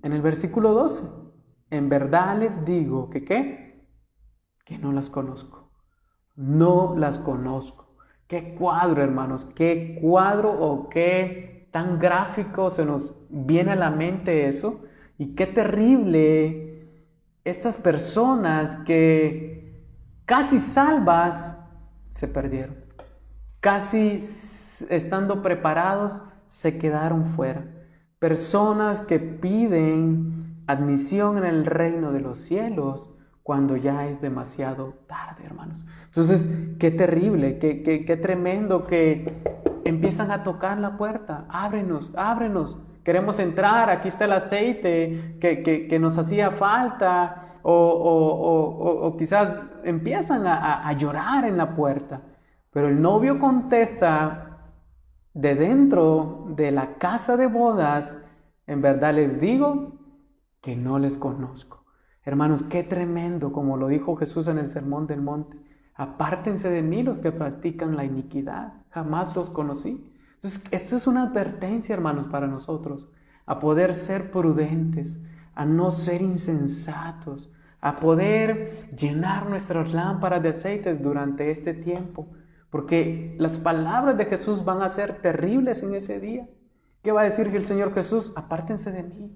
en el versículo 12. En verdad les digo que ¿qué? Que no las conozco. No las conozco. Qué cuadro, hermanos, qué cuadro o qué tan gráfico se nos viene a la mente eso. Y qué terrible estas personas que casi salvas se perdieron. Casi estando preparados se quedaron fuera. Personas que piden admisión en el reino de los cielos cuando ya es demasiado tarde, hermanos. Entonces, qué terrible, qué tremendo que empiezan a tocar la puerta. Ábrenos, ábrenos. Queremos entrar, aquí está el aceite que nos hacía falta. O quizás empiezan a llorar en la puerta. Pero el novio contesta de dentro de la casa de bodas, en verdad les digo que no les conozco. Hermanos, qué tremendo, como lo dijo Jesús en el Sermón del Monte. Apártense de mí los que practican la iniquidad, jamás los conocí. Entonces, esto es una advertencia, hermanos, para nosotros, a poder ser prudentes, a no ser insensatos, a poder llenar nuestras lámparas de aceites durante este tiempo. Porque las palabras de Jesús van a ser terribles en ese día. ¿Qué va a decir el Señor Jesús? Apártense de mí.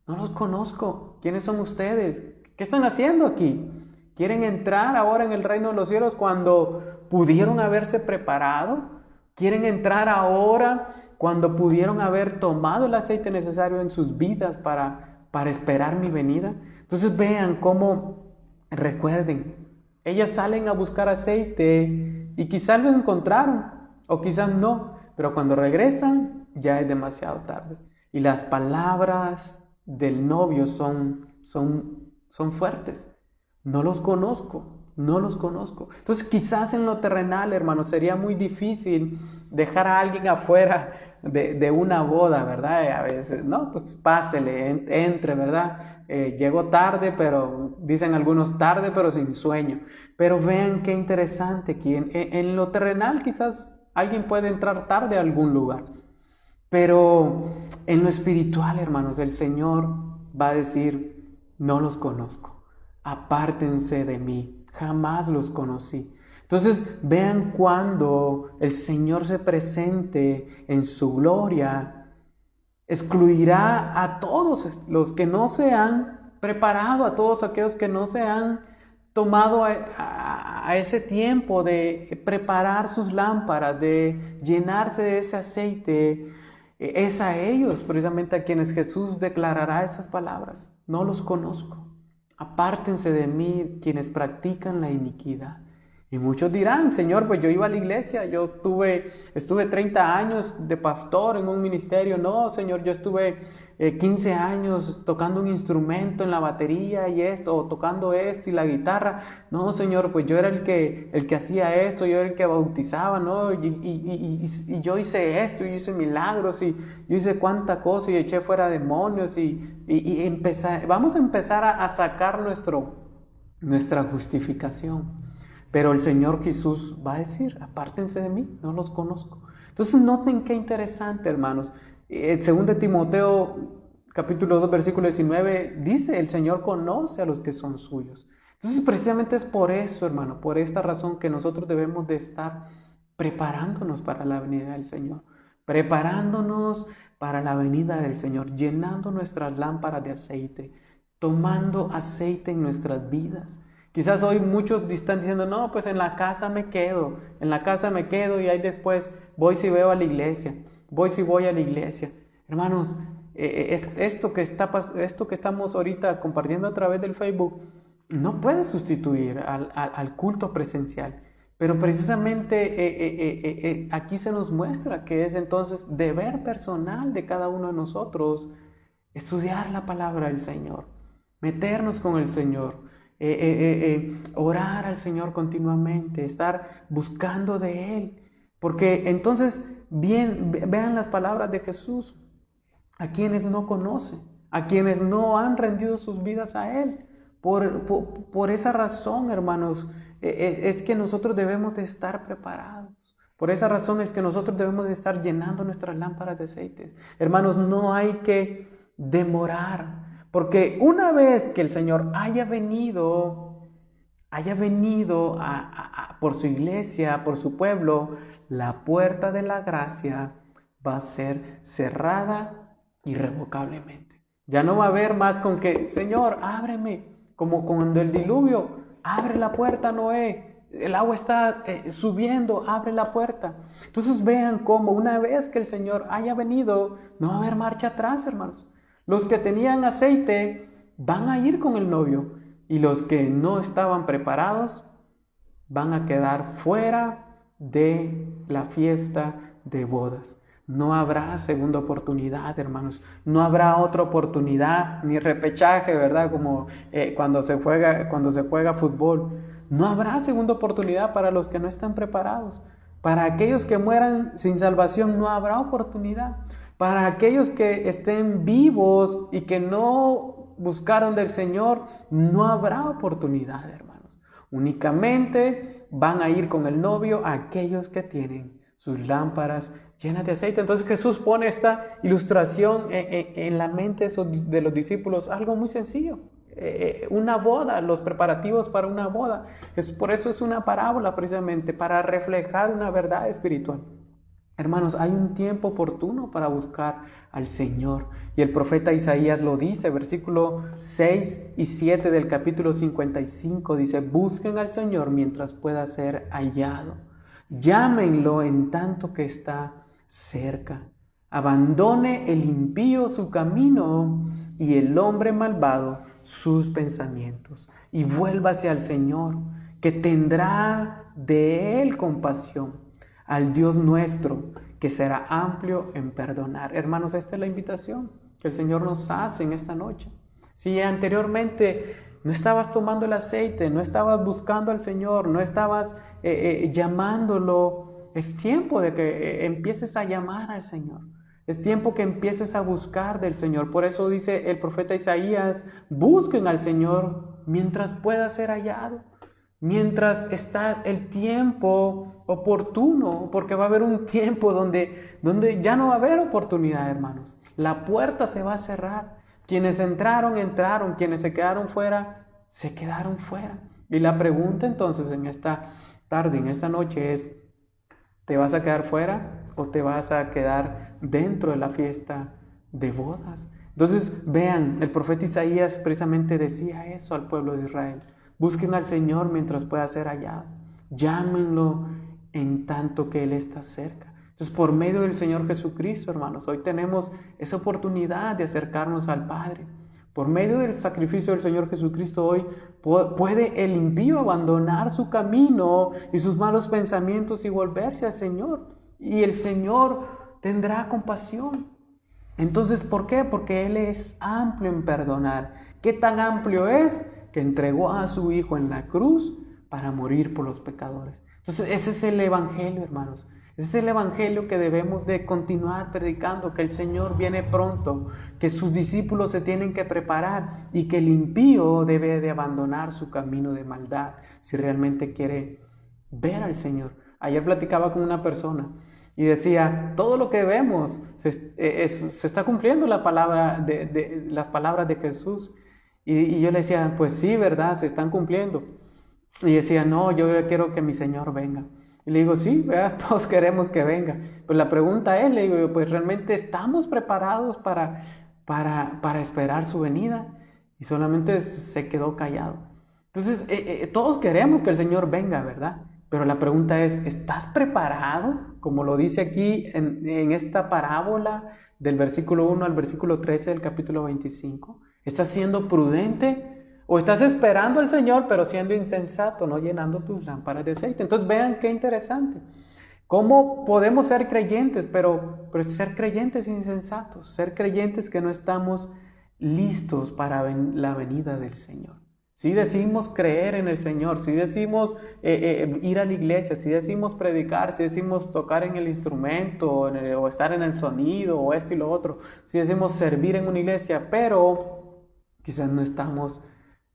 No los conozco. ¿Quiénes son ustedes? ¿Qué están haciendo aquí? ¿Quieren entrar ahora en el reino de los cielos cuando pudieron haberse preparado? ¿Quieren entrar ahora cuando pudieron haber tomado el aceite necesario en sus vidas para esperar mi venida? Entonces vean cómo, recuerden, ellas salen a buscar aceite y quizás lo encontraron o quizás no, pero cuando regresan ya es demasiado tarde. Y las palabras del novio son fuertes. No los conozco. Entonces quizás en lo terrenal, hermanos, sería muy difícil dejar a alguien afuera de una boda, ¿verdad? A veces, no, pues pásele, entre, ¿verdad? Llegó tarde, pero dicen algunos tarde, pero sin sueño. Pero vean qué interesante que en lo terrenal quizás alguien puede entrar tarde a algún lugar. Pero en lo espiritual, hermanos, el Señor va a decir, no los conozco, apártense de mí, jamás los conocí. Entonces vean cuando el Señor se presente en su gloria, excluirá a todos los que no se han preparado, a todos aquellos que no se han tomado a ese tiempo de preparar sus lámparas, de llenarse de ese aceite. Es a ellos precisamente a quienes Jesús declarará esas palabras. No los conozco. Apártense de mí quienes practican la iniquidad. Y muchos dirán, Señor, pues yo iba a la iglesia, estuve 30 años de pastor en un ministerio. No, Señor, yo estuve 15 años tocando un instrumento en la batería y esto, o tocando esto y la guitarra. No, Señor, pues yo era el que hacía esto, yo era el que bautizaba, ¿no? Y yo hice esto, yo hice milagros, y yo hice cuánta cosa, y eché fuera demonios, vamos a empezar a sacar nuestra justificación. Pero el Señor Jesús va a decir, apártense de mí, no los conozco. Entonces noten qué interesante, hermanos. Según de Timoteo, capítulo 2, versículo 19, dice, el Señor conoce a los que son suyos. Entonces precisamente es por eso, hermano, por esta razón que nosotros debemos de estar preparándonos para la venida del Señor. Preparándonos para la venida del Señor, llenando nuestras lámparas de aceite, tomando aceite en nuestras vidas. Quizás hoy muchos están diciendo, no, pues en la casa me quedo y ahí después voy si veo a la iglesia, voy a la iglesia. Hermanos, esto que estamos ahorita compartiendo a través del Facebook no puede sustituir al culto presencial. Pero precisamente aquí se nos muestra que es entonces deber personal de cada uno de nosotros estudiar la palabra del Señor, meternos con el Señor. Orar al Señor continuamente, estar buscando de Él, porque entonces vean las palabras de Jesús a quienes no conocen, a quienes no han rendido sus vidas a Él. Por esa razón, hermanos, es que nosotros debemos de estar preparados. Por esa razón es que nosotros debemos de estar llenando nuestras lámparas de aceite. Hermanos, no hay que demorar. Porque una vez que el Señor haya venido por su iglesia, por su pueblo, la puerta de la gracia va a ser cerrada irrevocablemente. Ya no va a haber más con que, Señor, ábreme, como cuando el diluvio, abre la puerta, Noé, el agua está subiendo, abre la puerta. Entonces vean cómo una vez que el Señor haya venido, no va a haber marcha atrás, hermanos. Los que tenían aceite van a ir con el novio y los que no estaban preparados van a quedar fuera de la fiesta de bodas. No habrá segunda oportunidad, hermanos. No habrá otra oportunidad ni repechaje, ¿verdad? Como cuando se juega fútbol. No habrá segunda oportunidad para los que no están preparados. Para aquellos que mueran sin salvación no habrá oportunidad. Para aquellos que estén vivos y que no buscaron del Señor, no habrá oportunidad, hermanos. Únicamente van a ir con el novio aquellos que tienen sus lámparas llenas de aceite. Entonces Jesús pone esta ilustración en la mente de los discípulos, algo muy sencillo. Una boda, los preparativos para una boda. Por eso es una parábola precisamente, para reflejar una verdad espiritual. Hermanos, hay un tiempo oportuno para buscar al Señor. Y el profeta Isaías lo dice, versículo 6 y 7 del capítulo 55, dice, busquen al Señor mientras pueda ser hallado. Llámenlo en tanto que está cerca. Abandone el impío su camino y el hombre malvado sus pensamientos. Y vuélvase al Señor, que tendrá de él compasión. Al Dios nuestro, que será amplio en perdonar. Hermanos, esta es la invitación que el Señor nos hace en esta noche. Si anteriormente no estabas tomando el aceite, no estabas buscando al Señor, no estabas llamándolo, es tiempo de que empieces a llamar al Señor. Es tiempo que empieces a buscar del Señor. Por eso dice el profeta Isaías, busquen al Señor mientras pueda ser hallado. Mientras está el tiempo oportuno, porque va a haber un tiempo donde ya no va a haber oportunidad, hermanos. La puerta se va a cerrar. Quienes entraron, entraron. Quienes se quedaron fuera, se quedaron fuera. Y la pregunta entonces en esta tarde, en esta noche es, ¿te vas a quedar fuera o te vas a quedar dentro de la fiesta de bodas? Entonces vean, el profeta Isaías precisamente decía eso al pueblo de Israel. Busquen al Señor mientras pueda ser hallado. Llámenlo en tanto que Él está cerca. Entonces, por medio del Señor Jesucristo, hermanos, hoy tenemos esa oportunidad de acercarnos al Padre. Por medio del sacrificio del Señor Jesucristo hoy puede el impío abandonar su camino y sus malos pensamientos y volverse al Señor. Y el Señor tendrá compasión. Entonces, ¿por qué? Porque Él es amplio en perdonar. ¿Qué tan amplio es? Que entregó a su Hijo en la cruz para morir por los pecadores. Entonces, ese es el Evangelio, hermanos. Ese es el Evangelio que debemos de continuar predicando, que el Señor viene pronto, que sus discípulos se tienen que preparar y que el impío debe de abandonar su camino de maldad si realmente quiere ver al Señor. Ayer platicaba con una persona y decía, todo lo que vemos se está cumpliendo las palabras de Jesús. Y yo le decía, pues sí, ¿verdad? Se están cumpliendo. Y decía, no, yo quiero que mi Señor venga. Y le digo, sí, ¿verdad? Todos queremos que venga. Pues la pregunta es, le digo, pues ¿realmente estamos preparados para esperar su venida? Y solamente se quedó callado. Entonces, todos queremos que el Señor venga, ¿verdad? Pero la pregunta es, ¿estás preparado? Como lo dice aquí en esta parábola del versículo 1 al versículo 13 del capítulo 25. ¿Estás siendo prudente? ¿O estás esperando al Señor pero siendo insensato, no llenando tus lámparas de aceite? Entonces vean qué interesante. ¿Cómo podemos ser creyentes, pero ser creyentes insensatos? Ser creyentes que no estamos listos para la venida del Señor. Si decimos creer en el Señor, si decimos ir a la iglesia, si decimos predicar, si decimos tocar en el instrumento o estar en el sonido o esto y lo otro, si decimos servir en una iglesia, pero quizás no estamos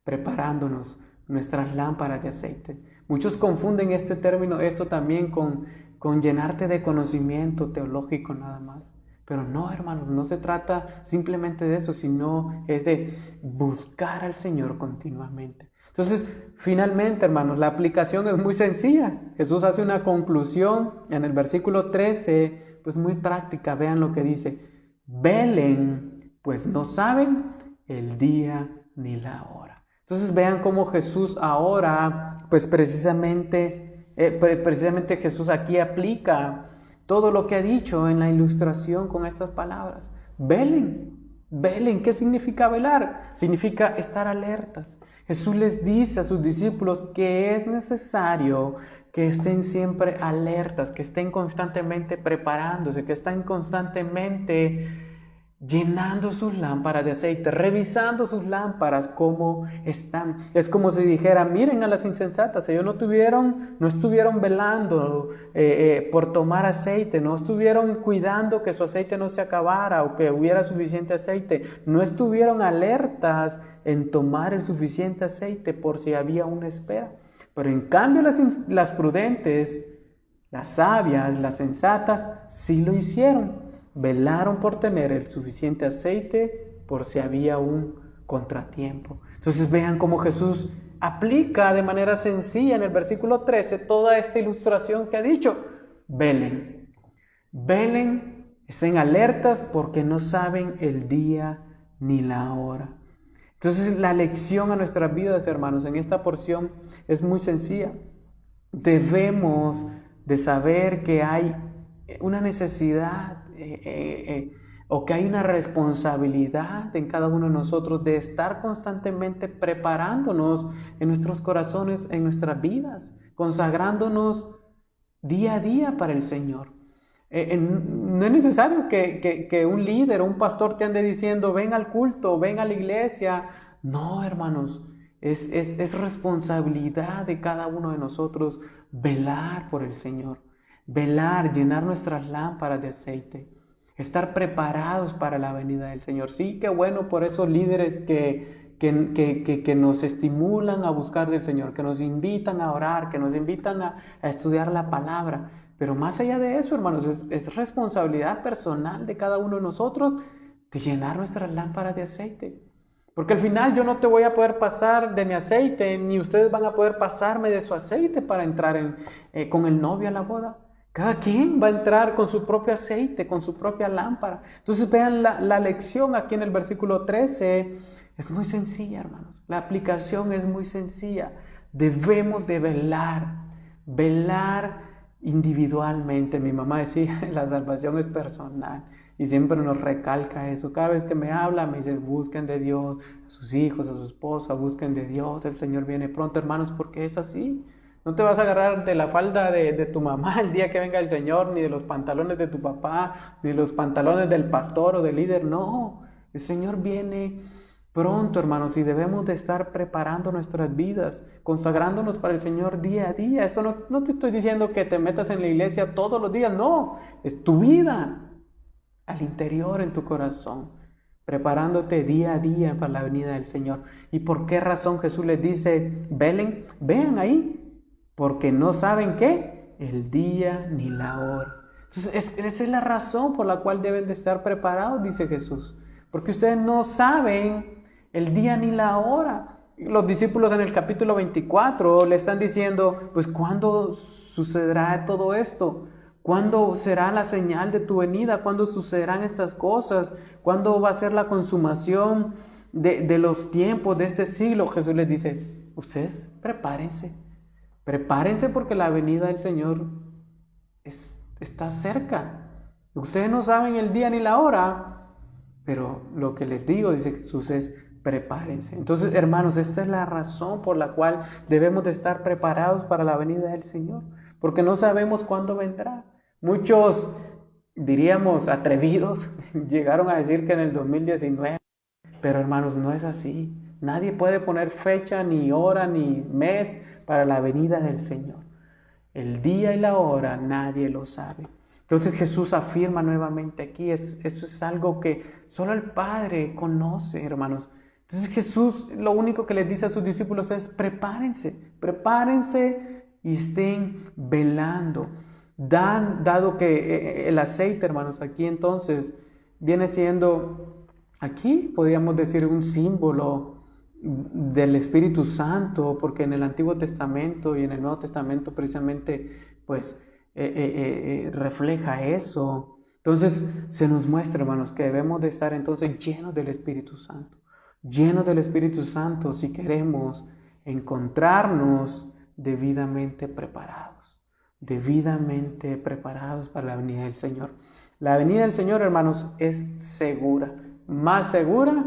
preparándonos nuestras lámparas de aceite. Muchos confunden esto también con llenarte de conocimiento teológico nada más. Pero no, hermanos, no se trata simplemente de eso, sino es de buscar al Señor continuamente. Entonces, finalmente, hermanos, la aplicación es muy sencilla. Jesús hace una conclusión en el versículo 13, pues muy práctica. Vean lo que dice. Velen, pues no saben el día ni la hora. Entonces, vean cómo Jesús ahora, pues precisamente Jesús aquí aplica todo lo que ha dicho en la ilustración con estas palabras. Velen, velen. ¿Qué significa velar? Significa estar alertas. Jesús les dice a sus discípulos que es necesario que estén siempre alertas, que estén constantemente preparándose, que estén constantemente llenando sus lámparas de aceite, revisando sus lámparas cómo están. Es como si dijera, miren a las insensatas, ellos no estuvieron velando por tomar aceite, no estuvieron cuidando que su aceite no se acabara o que hubiera suficiente aceite, no estuvieron alertas en tomar el suficiente aceite por si había una espera. Pero en cambio las prudentes, las sabias, las sensatas, sí lo hicieron. Velaron por tener el suficiente aceite por si había un contratiempo. Entonces vean cómo Jesús aplica de manera sencilla en el versículo 13 toda esta ilustración que ha dicho. Velen, velen, estén alertas porque no saben el día ni la hora. Entonces la lección a nuestras vidas, hermanos, en esta porción es muy sencilla. Debemos de saber que hay una necesidad o que hay una responsabilidad en cada uno de nosotros de estar constantemente preparándonos en nuestros corazones, en nuestras vidas, consagrándonos día a día para el Señor. No es necesario que un líder o un pastor te ande diciendo ven al culto, ven a la iglesia. No, hermanos, es responsabilidad de cada uno de nosotros velar por el Señor. Velar, llenar nuestras lámparas de aceite, estar preparados para la venida del Señor. Sí, qué bueno por esos líderes que nos estimulan a buscar del Señor, que nos invitan a orar, que nos invitan a estudiar la palabra. Pero más allá de eso, hermanos, es responsabilidad personal de cada uno de nosotros de llenar nuestras lámparas de aceite. Porque al final yo no te voy a poder pasar de mi aceite, ni ustedes van a poder pasarme de su aceite para entrar con el novio a la boda. Cada quien va a entrar con su propio aceite, con su propia lámpara. Entonces vean la lección aquí en el versículo 13. Es muy sencilla, hermanos. La aplicación es muy sencilla. Debemos de velar individualmente. Mi mamá decía, la salvación es personal. Y siempre nos recalca eso. Cada vez que me habla, me dice, busquen de Dios, a sus hijos, a su esposa, busquen de Dios, el Señor viene pronto, hermanos, porque es así. No te vas a agarrar de la falda de tu mamá el día que venga el Señor, ni de los pantalones de tu papá, ni de los pantalones del pastor o del líder. No, el Señor viene pronto, hermanos, y debemos de estar preparando nuestras vidas, consagrándonos para el Señor día a día. Esto no te estoy diciendo que te metas en la iglesia todos los días, no, es tu vida al interior en tu corazón, preparándote día a día para la venida del Señor. ¿Y por qué razón Jesús les dice, velen? Vean ahí, porque no saben qué, el día ni la hora. Entonces, esa es la razón por la cual deben de estar preparados, dice Jesús, porque ustedes no saben el día ni la hora. Los discípulos en el capítulo 24 le están diciendo, pues ¿cuándo sucederá todo esto? ¿Cuándo será la señal de tu venida? ¿Cuándo sucederán estas cosas? ¿Cuándo va a ser la consumación de los tiempos de este siglo? Jesús les dice, ustedes prepárense. Prepárense porque la venida del Señor está cerca. Ustedes no saben el día ni la hora, pero lo que les digo, dice Jesús, es prepárense. Entonces, hermanos, esta es la razón por la cual debemos de estar preparados para la venida del Señor, porque no sabemos cuándo vendrá. Muchos, diríamos, atrevidos, llegaron a decir que en el 2019, pero hermanos, no es así. Nadie puede poner fecha, ni hora, ni mes para la venida del Señor. El día y la hora nadie lo sabe. Entonces Jesús afirma nuevamente aquí, eso es algo que solo el Padre conoce, hermanos. Entonces Jesús lo único que les dice a sus discípulos es prepárense y estén velando. Dado que el aceite, hermanos, aquí entonces viene siendo, aquí podríamos decir un símbolo del Espíritu Santo, porque en el Antiguo Testamento y en el Nuevo Testamento precisamente pues refleja eso. Entonces se nos muestra, hermanos, que debemos de estar entonces llenos del Espíritu Santo si queremos encontrarnos debidamente preparados para la venida del Señor. La venida del Señor, hermanos, es segura, más segura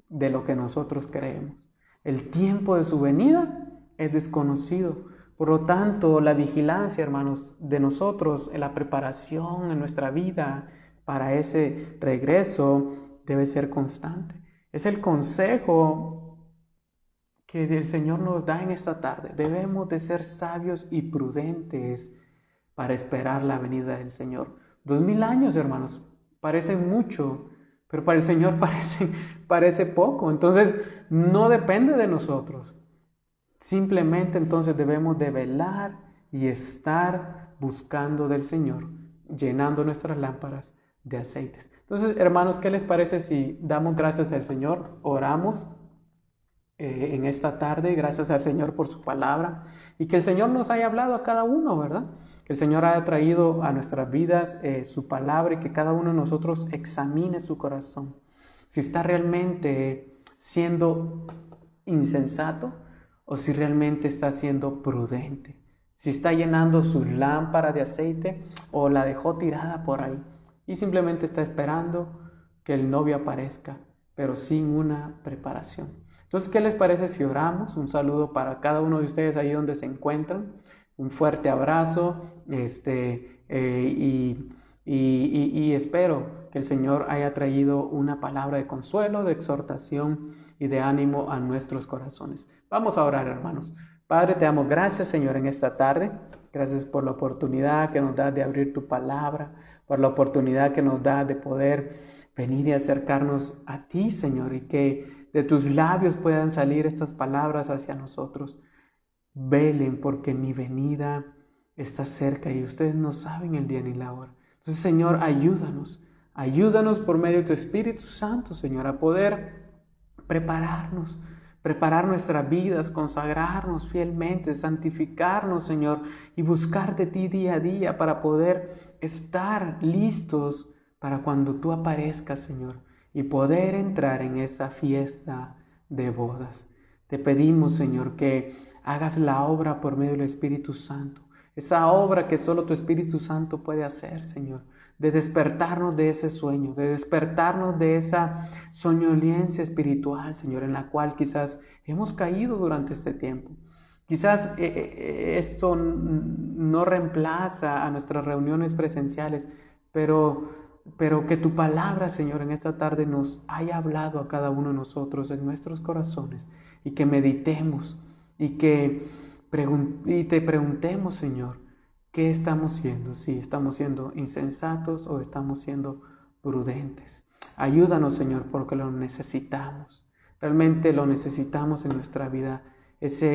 de lo que nosotros creemos. El tiempo de su venida es desconocido. Por lo tanto, la vigilancia, hermanos, de nosotros en la preparación en nuestra vida para ese regreso debe ser constante. Es el consejo que el Señor nos da en esta tarde. Debemos de ser sabios y prudentes para esperar la venida del Señor. 2000 años, hermanos, parecen mucho, pero para el Señor parece poco. Entonces, no depende de nosotros. Simplemente entonces debemos de velar y estar buscando del Señor, llenando nuestras lámparas de aceites. Entonces, hermanos, ¿qué les parece si damos gracias al Señor? Oramos en esta tarde, gracias al Señor por su palabra, y que el Señor nos haya hablado a cada uno, ¿verdad? Que el Señor haya traído a nuestras vidas su palabra y que cada uno de nosotros examine su corazón. Si está realmente siendo insensato o si realmente está siendo prudente. Si está llenando su lámpara de aceite o la dejó tirada por ahí y simplemente está esperando que el novio aparezca, pero sin una preparación. Entonces, ¿qué les parece si oramos? Un saludo para cada uno de ustedes ahí donde se encuentran. Un fuerte abrazo y espero que el Señor haya traído una palabra de consuelo, de exhortación y de ánimo a nuestros corazones. Vamos a orar, hermanos. Padre, te damos gracias, Señor, en esta tarde. Gracias por la oportunidad que nos das de abrir tu palabra, por la oportunidad que nos das de poder venir y acercarnos a ti, Señor, y que de tus labios puedan salir estas palabras hacia nosotros. Velen porque mi venida está cerca y ustedes no saben el día ni la hora. Entonces, Señor, ayúdanos Ayúdanos por medio de tu Espíritu Santo, Señor, a poder preparar nuestras vidas, consagrarnos fielmente, santificarnos, Señor, y buscar de ti día a día para poder estar listos para cuando tú aparezcas, Señor, y poder entrar en esa fiesta de bodas. Te pedimos, Señor, que hagas la obra por medio del Espíritu Santo, esa obra que solo tu Espíritu Santo puede hacer, Señor, de despertarnos de ese sueño, de despertarnos de esa soñolencia espiritual, Señor, en la cual quizás hemos caído durante este tiempo. Quizás esto no reemplaza a nuestras reuniones presenciales, pero que tu palabra, Señor, en esta tarde nos haya hablado a cada uno de nosotros en nuestros corazones y que meditemos y te preguntemos, Señor, ¿qué estamos siendo? Si estamos siendo insensatos o estamos siendo prudentes. Ayúdanos, Señor, porque lo necesitamos. Realmente lo necesitamos en nuestra vida. Esa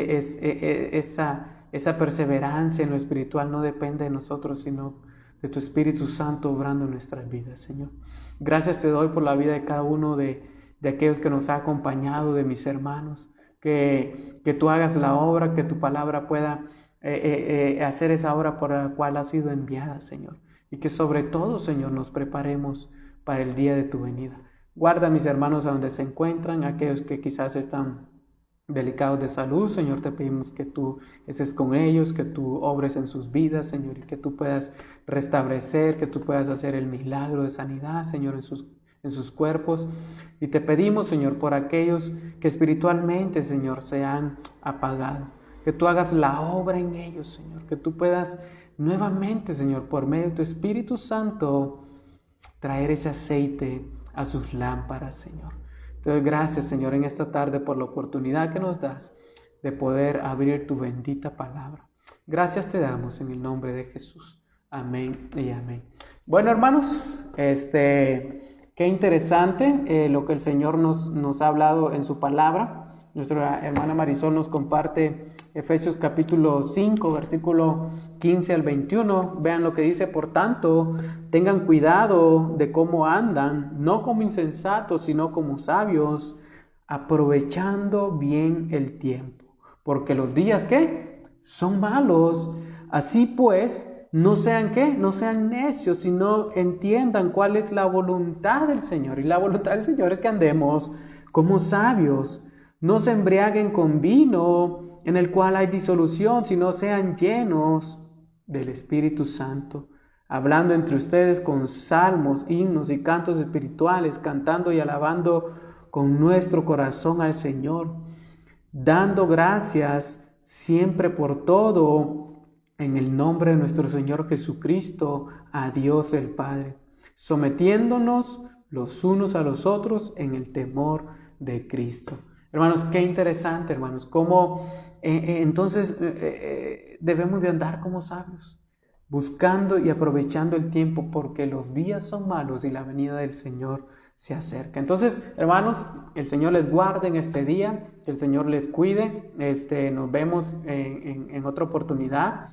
perseverancia en lo espiritual no depende de nosotros, sino de tu Espíritu Santo obrando en nuestras vidas, Señor. Gracias te doy por la vida de cada uno de aquellos que nos ha acompañado, de mis hermanos. Que tú hagas la obra, que tu palabra pueda hacer esa obra por la cual ha sido enviada, Señor. Y que sobre todo, Señor, nos preparemos para el día de tu venida. Guarda a mis hermanos a donde se encuentran, aquellos que quizás están delicados de salud, Señor, te pedimos que tú estés con ellos, que tú obres en sus vidas, Señor, y que tú puedas restablecer, que tú puedas hacer el milagro de sanidad, Señor, en sus cuerpos. Y te pedimos, Señor, por aquellos que espiritualmente, Señor, se han apagado, que tú hagas la obra en ellos, Señor, que tú puedas nuevamente, Señor, por medio de tu Espíritu Santo, traer ese aceite a sus lámparas, Señor. Te doy gracias, Señor, en esta tarde por la oportunidad que nos das de poder abrir tu bendita palabra. Gracias te damos en el nombre de Jesús. Amén y amén. Bueno, hermanos, qué interesante lo que el Señor nos ha hablado en su palabra. Nuestra hermana Marisol nos comparte Efesios capítulo 5, versículo 15 al 21. Vean lo que dice: por tanto, tengan cuidado de cómo andan, no como insensatos, sino como sabios, aprovechando bien el tiempo. Porque los días, ¿qué? Son malos. Así pues, no sean ¿qué? No sean necios, sino entiendan cuál es la voluntad del Señor. Y la voluntad del Señor es que andemos como sabios. No se embriaguen con vino en el cual hay disolución, sino sean llenos del Espíritu Santo, hablando entre ustedes con salmos, himnos y cantos espirituales, cantando y alabando con nuestro corazón al Señor, dando gracias siempre por todo en el nombre de nuestro Señor Jesucristo, a Dios el Padre, sometiéndonos los unos a los otros en el temor de Cristo. Hermanos, qué interesante, hermanos, cómo entonces debemos de andar como sabios, buscando y aprovechando el tiempo, porque los días son malos y la venida del Señor se acerca. Entonces, hermanos, el Señor les guarde en este día, que el Señor les cuide. Nos vemos en otra oportunidad.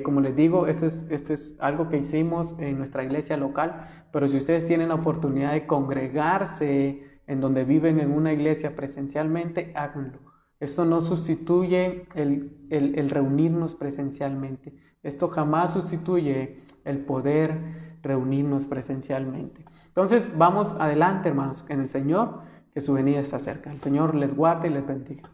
Como les digo, esto es algo que hicimos en nuestra iglesia local, pero si ustedes tienen la oportunidad de congregarse en donde viven en una iglesia presencialmente, háganlo. Esto no sustituye el reunirnos presencialmente. Esto jamás sustituye el poder reunirnos presencialmente. Entonces, vamos adelante, hermanos, en el Señor, que su venida está cerca. El Señor les guarde y les bendiga.